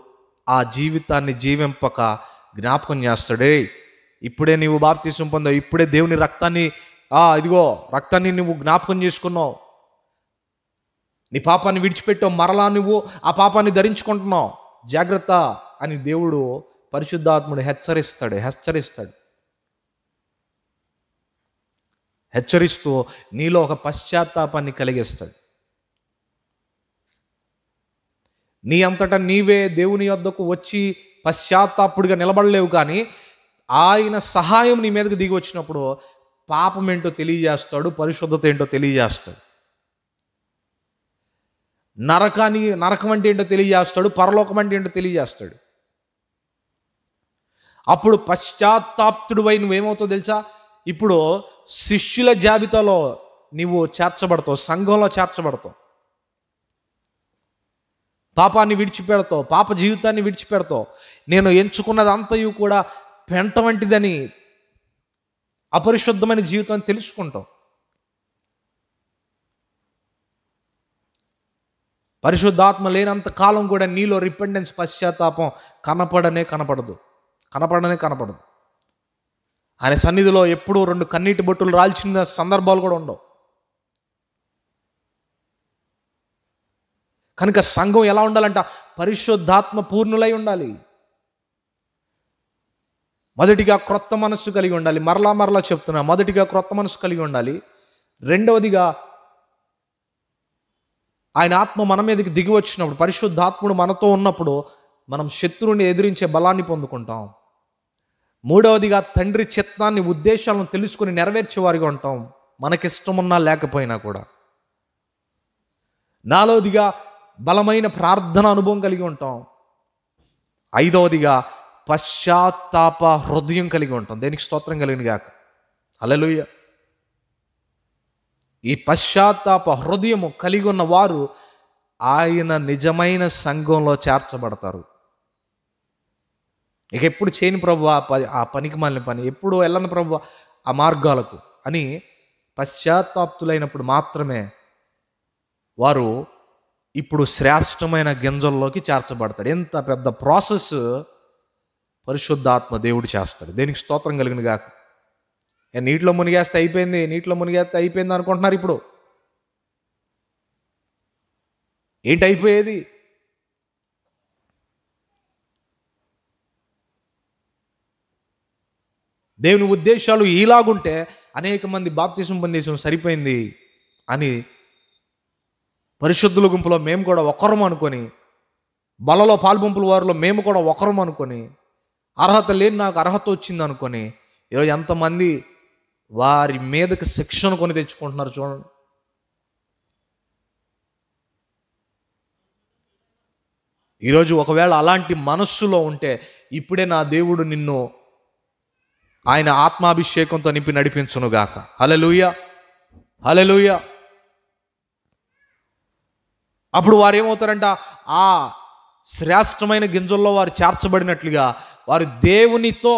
ఆ జీవితాన్ని జీవింపక జ్ఞాపకం చేస్తాడే, ఇప్పుడే నీవు బాప్తిసం పొందావు, ఇప్పుడే దేవుని రక్తాన్ని ఇదిగో రక్తాన్ని నువ్వు జ్ఞాపకం చేసుకున్నావు, నీ పాపాన్ని విడిచిపెట్టావు, మరలా నువ్వు ఆ పాపాన్ని ధరించుకుంటున్నావు, జాగ్రత్త అని దేవుడు పరిశుద్ధాత్ముడు హెచ్చరిస్తూ నీలో ఒక పశ్చాత్తాపాన్ని కలిగిస్తాడు. నీ అంతటా నీవే దేవుని యొద్దకు వచ్చి పశ్చాత్తాపుడిగా నిలబడలేవు, కానీ ఆయన సహాయం నీ మీదకి దిగి వచ్చినప్పుడు పాపం ఏంటో తెలియజేస్తాడు, పరిశుద్ధత ఏంటో తెలియజేస్తాడు. నరకం అంటే ఏంటో తెలియజేస్తాడు, పరలోకం అంటే ఏంటో తెలియజేస్తాడు. అప్పుడు పశ్చాత్తాప్తుడు వై నువ్వేమవుతావు తెలుసా? ఇప్పుడు శిష్యుల జాబితాలో నీవు చేర్చబడతావు, సంఘంలో చేర్చబడతావు. పాపాన్ని విడిచిపెడతావు, పాప జీవితాన్ని విడిచిపెడతావు. నేను ఎంచుకున్నది అంతయు కూడా పెంట వంటిదని, అపరిశుద్ధమైన జీవితాన్ని తెలుసుకుంటావు. పరిశుద్ధాత్మ లేనంత కాలం కూడా నీలో రిపెండెన్స్, పశ్చాత్తాపం కనపడనే కనపడదు. ఆయన సన్నిధిలో ఎప్పుడూ 2 కన్నీటి బొట్టులు రాల్చిన సందర్భాలు కూడా ఉండవు. కనుక సంఘం ఎలా ఉండాలంట? పరిశుద్ధాత్మ పూర్ణులై ఉండాలి. మొదటిగా క్రొత్త మనస్సు కలిగి ఉండాలి. మరలా చెప్తున్నా, మొదటిగా క్రొత్త మనస్సు కలిగి ఉండాలి. రెండవదిగా ఆయన ఆత్మ మన మీదకి దిగి వచ్చినప్పుడు, పరిశుద్ధాత్ముడు మనతో ఉన్నప్పుడు మనం శత్రువుని ఎదిరించే బలాన్ని పొందుకుంటాం. మూడవదిగా తండ్రి చిత్తాన్ని, ఉద్దేశాలను తెలుసుకుని నెరవేర్చేవారిగా ఉంటాం, మనకిష్టమున్నా లేకపోయినా కూడా. నాలుగవదిగా బలమైన ప్రార్థన అనుభవం కలిగి ఉంటాం. ఐదవదిగా పశ్చాత్తాప హృదయం కలిగి ఉంటాం. దేనికి స్తోత్రం కలిగిన గాక. హల్లెలూయా. ఈ పశ్చాత్తాప హృదయము కలిగి ఉన్న వారు ఆయన నిజమైన సంఘంలో చేర్చబడతారు. ఇక ఎప్పుడు చేయని ప్రభు ఆ పనికి మాలిన పని, ఎప్పుడు వెళ్ళని ప్రభు ఆ మార్గాలకు అని పశ్చాత్తాప్తులైనప్పుడు మాత్రమే వారు ఇప్పుడు శ్రేష్టమైన గింజల్లోకి చేర్చబడతాడు. ఎంత పెద్ద ప్రాసెస్ పరిశుద్ధాత్మ దేవుడు చేస్తాడు. దేనికి స్తోత్రం కలిగిన గాక. నీటిలో మునిగేస్తే అయిపోయింది అనుకుంటున్నారు. ఇప్పుడు ఏంటి అయిపోయేది? దేవుని ఉద్దేశాలు ఇలాగుంటే అనేక మంది బాప్తిసం పొందేసం సరిపోయింది అని పరిశుద్ధుల గుంపులో మేము కూడా ఒకరం అనుకొని, బలలో పాల్పంపుల వారిలో మేము కూడా ఒకరం అనుకొని, అర్హత లేని నాకు అర్హత వచ్చింది అనుకొని ఈరోజు ఎంతమంది వారి మీదకి శిక్షణ కొని తెచ్చుకుంటున్నారు చూడండి. ఈరోజు ఒకవేళ అలాంటి మనస్సులో ఉంటే ఇప్పుడే నా దేవుడు నిన్ను ఆయన ఆత్మాభిషేకంతో నింపి నడిపించునుగాక. హల్లెలూయా, హల్లెలూయా. అప్పుడు వారు ఏమవుతారంట? ఆ శ్రేష్టమైన గింజల్లో వారు చేర్చబడినట్లుగా వారు దేవునితో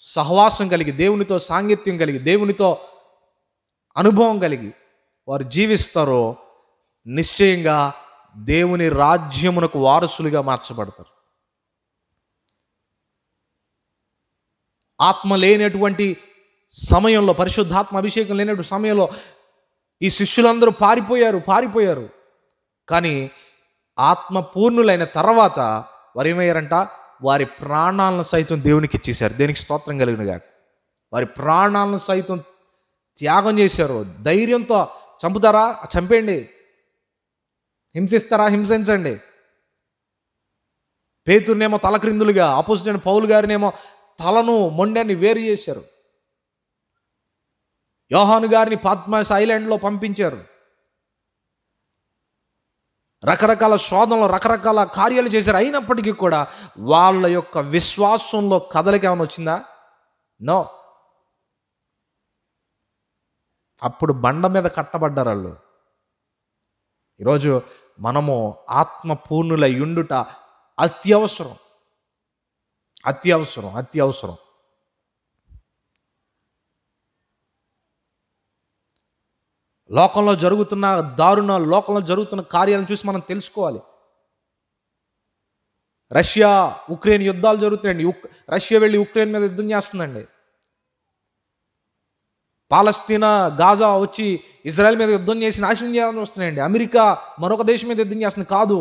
సహవాసం కలిగి, దేవునితో సాంగత్యం కలిగి, దేవునితో అనుభవం కలిగి వారు జీవిస్తారో నిశ్చయంగా దేవుని రాజ్యమునకు వారసులుగా మార్చబడతారు. ఆత్మ లేనటువంటి సమయంలో, పరిశుద్ధాత్మ అభిషేకం లేనటువంటి సమయంలో ఈ శిష్యులందరూ పారిపోయారు. కానీ ఆత్మ పూర్ణులైన తర్వాత వారు ఏమయ్యారంట? వారి ప్రాణాలను సైతం దేవునికి ఇచ్చేశారు. దేనికి స్తోత్రం కలిగినగా. వారి ప్రాణాలను సైతం త్యాగం చేశారు. ధైర్యంతో చంపుతారా చంపేయండి, హింసిస్తారా హింసించండి. పేతురునేమో తలక్రిందులుగా, అపోజిట్ పౌలు గారినేమో తలను మొండాన్ని వేరు చేశారు. యోహాను గారిని పద్మస్ ఐలాండ్లో పంపించారు. రకరకాల శోధనలు, రకరకాల కార్యాలు చేశారు. అయినప్పటికీ కూడా వాళ్ళ యొక్క విశ్వాసంలో కదలిక ఏమైనా వచ్చిందా? నో. అప్పుడు బండ మీద కట్టబడ్డారు వాళ్ళు. ఈరోజు మనము ఆత్మ పూర్ణులై ఉండుట అత్యవసరం. లోకంలో జరుగుతున్న దారుణాలు, లోకంలో జరుగుతున్న కార్యాలను చూసి మనం తెలుసుకోవాలి. రష్యా ఉక్రెయిన్ యుద్ధాలు జరుగుతాయండి. రష్యా వెళ్ళి ఉక్రెయిన్ మీద యుద్ధం చేస్తుందండి. పాలస్తీనా, గాజా వచ్చి ఇజ్రాయెల్ మీద యుద్ధం చేసి నాశనం చేయాలని వస్తున్నాయండి. అమెరికా మరొక దేశం మీద యుద్ధం చేస్తుంది. కాదు,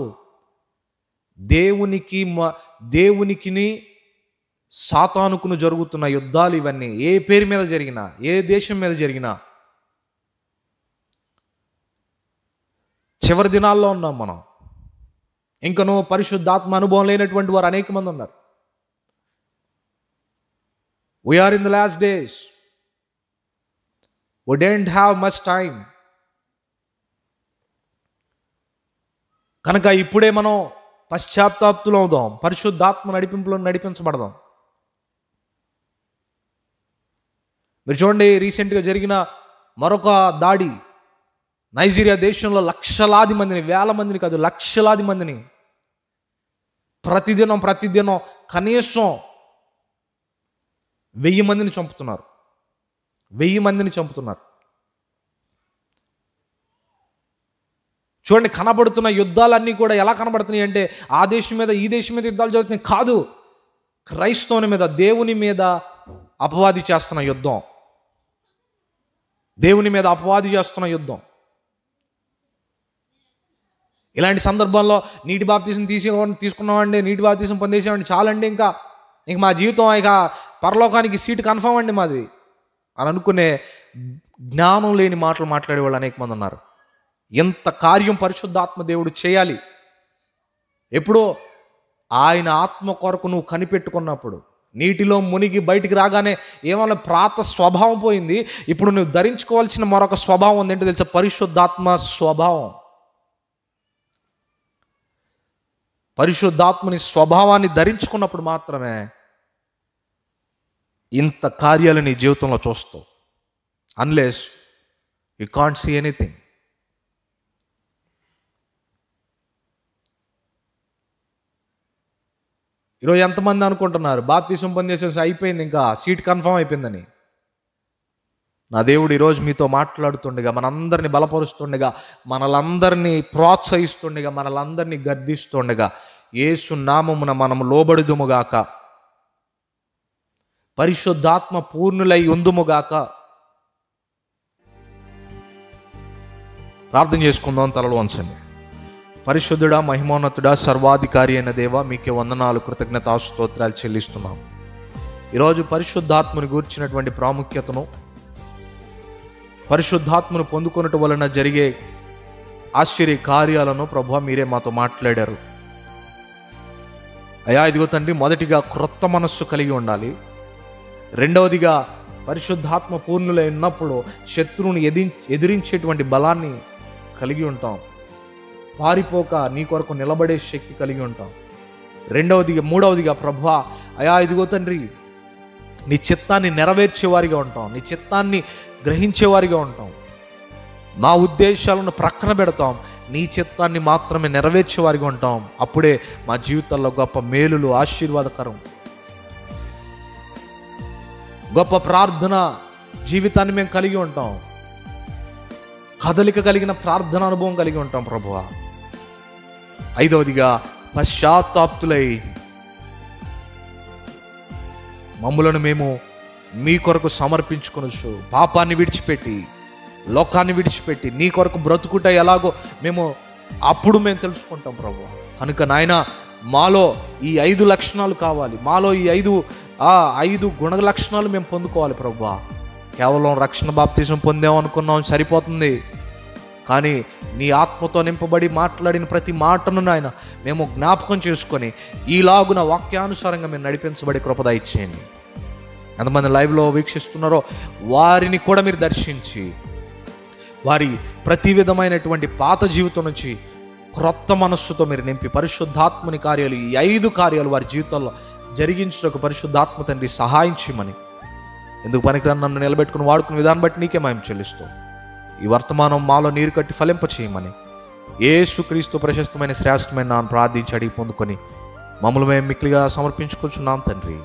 దేవునికిని సాతానుకును జరుగుతున్న యుద్ధాలు ఇవన్నీ. ఏ పేరు మీద జరిగినా, ఏ దేశం మీద జరిగినా చివరి దినాల్లో ఉన్నాం మనం. ఇంకనూ పరిశుద్ధాత్మ అనుభవం లేనటువంటి వారు అనేక మంది ఉన్నారు. We are in the last days. We didn't have much time. కనుక ఇప్పుడే మనం పశ్చాత్తాప్తులు అవుదాం, పరిశుద్ధాత్మ నడిపింపులో నడిపించబడదాం. మీరు చూడండి, రీసెంట్గా జరిగిన మరొక దాడి, నైజీరియా దేశంలో లక్షలాది మందిని, వేల మందిని కాదు, లక్షలాది మందిని ప్రతిదినం కనీసం 1000 మందిని చంపుతున్నారు. 1000 మందిని చంపుతున్నారు. చూడండి, కనబడుతున్న యుద్ధాలన్నీ కూడా ఎలా కనబడుతున్నాయి అంటే, ఆ దేశం మీద ఈ దేశం మీద యుద్ధాలు జరుగుతున్నాయి కాదు, క్రైస్తవుని మీద, దేవుని మీద అపవాది చేస్తున్న యుద్ధం. దేవుని మీద అపవాది చేస్తున్న యుద్ధం. ఇలాంటి సందర్భంలో నీటి బాప్తీసం తీసుకున్నామండి, నీటి బాప్తీసం పొందేసామండి, చాలండి, ఇంకా మా జీవితం ఇక పరలోకానికి సీటు కన్ఫర్మ్ అండి మాది అని అనుకునే జ్ఞానం లేని మాటలు మాట్లాడే వాళ్ళు అనేక మంది ఉన్నారు. ఎంత కార్యం పరిశుద్ధాత్మ దేవుడు చేయాలి ఎప్పుడో ఆయన ఆత్మ కొరకు నువ్వు కనిపెట్టుకున్నప్పుడు, నీటిలో మునిగి బయటికి రాగానే ఏమన్నా ప్రాత స్వభావం పోయింది. ఇప్పుడు నువ్వు ధరించుకోవాల్సిన మరొక స్వభావం ఉంది. ఏంటో తెలుసా? పరిశుద్ధాత్మ స్వభావం. పరిశుద్ధాత్మని స్వభావాన్ని ధరించుకున్నప్పుడు మాత్రమే ఇంత కార్యాలు నీ జీవితంలో చూస్తావు. Unless you can't see anything. ఈరోజు ఎంతమంది అనుకుంటున్నారు బాప్తీసం పొందేసేసి అయిపోయింది, ఇంకా సీట్ కన్ఫర్మ్ అయిపోయిందని. నా దేవుడు ఈరోజు మీతో మాట్లాడుతుండగా, మనందరినీ బలపరుస్తుండగా, మనలందరినీ ప్రోత్సహిస్తుండగా, మనలందరినీ గద్దిస్తుండగా, యేసు నామమున మనము లోబడుదుముగాక, పరిశుద్ధాత్మ పూర్ణులై ఉందుముగాక. ప్రార్థన చేసుకుందాం. తలలు వంచండి. పరిశుద్ధుడా, మహిమోన్నతుడా, సర్వాధికారి అయిన దేవా, మీకే వందనాలు, కృతజ్ఞతా స్తోత్రాలు చెల్లిస్తున్నాం. ఈరోజు పరిశుద్ధాత్మని గూర్చినటువంటి ప్రాముఖ్యతను, పరిశుద్ధాత్మను పొందుకొనటం వలన జరిగే ఆశ్చర్య కార్యాలను ప్రభువా మీరే మాతో మాట్లాడారు. అయ్యా, ఇదిగో తండ్రి, మొదటిగా క్రొత్త మనస్సు కలిగి ఉండాలి. రెండవదిగా పరిశుద్ధాత్మ పూర్ణులై ఉన్నప్పుడు శత్రువుని ఎదిరించేటువంటి బలాన్ని కలిగి ఉంటాం. పారిపోక నీ కొరకు నిలబడే శక్తి కలిగి ఉంటాం. మూడవదిగా ప్రభువా, అయా ఇదిగో తండ్రి, నీ చిత్తాన్ని నెరవేర్చేవారిగా ఉంటాం, నీ చిత్తాన్ని గ్రహించేవారిగా ఉంటాం. మా ఉద్దేశాలను ప్రక్కన పెడతాం, నీ చిత్తాన్ని మాత్రమే నెరవేర్చేవారిగా ఉంటాం. అప్పుడే మా జీవితాల్లో గొప్ప మేలులు, ఆశీర్వాదకరం, గొప్ప ప్రార్థన జీవితాన్ని మేము కలిగి ఉంటాం. కదలిక కలిగిన ప్రార్థన అనుభవం కలిగి ఉంటాం ప్రభువా. ఐదవదిగా పశ్చాత్తాప్తులై మమ్ములను మేము మీ కొరకు సమర్పించుకొనొచ్చు, పాపాన్ని విడిచిపెట్టి, లోకాన్ని విడిచిపెట్టి నీ కొరకు బ్రతుకుట ఎలాగో అప్పుడు మేము తెలుసుకుంటాం ప్రభువా. కనుక నాయన, మాలో ఈ 5 లక్షణాలు కావాలి, మాలో ఈ 5 గుణ లక్షణాలు మేము పొందుకోవాలి ప్రభువా. కేవలం రక్షణ బాప్తిజం పొందామనుకున్నాం సరిపోతుంది, కానీ నీ ఆత్మతో నింపబడి మాట్లాడిన ప్రతి మాటను నాయన మేము జ్ఞాపకం చేసుకొని ఈలాగున వాక్యానుసారంగా మేము నడిపించబడి కృప దయచేయండి. ఎంతమంది లైవ్లో వీక్షిస్తున్నారో వారిని కూడా మీరు దర్శించి, వారి ప్రతి విధమైనటువంటి పాత జీవితం నుంచి క్రొత్త మనస్సుతో మీరు నింపి పరిశుద్ధాత్మని కార్యాలు, ఈ 5 కార్యాలు వారి జీవితంలో జరిగించుటకు పరిశుద్ధాత్మ తండ్రి సహాయం చేయమని, ఎందుకు పనికిరాని నన్ను నిలబెట్టుకుని వాడుకునే విధానం బట్టి నీకే మహిమ చెల్లిస్తాం. ఈ వర్తమానం మాలో నీరు కట్టి ఫలింప చేయమని యేసుక్రీస్తు ప్రశస్తమైన శ్రేష్టమైన నామమున ప్రార్థించి అడిగి పొందుకొని మమ్మల్ని మేము మిక్కిలిగా సమర్పించుకుంటున్నాం తండ్రి.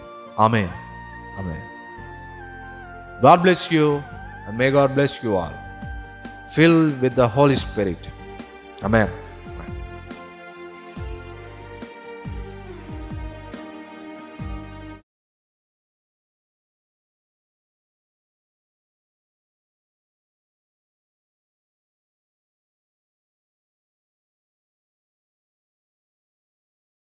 ఆమేన్. ఆమేన్. God bless you and may God bless you all. Filled with the Holy Spirit. Amen.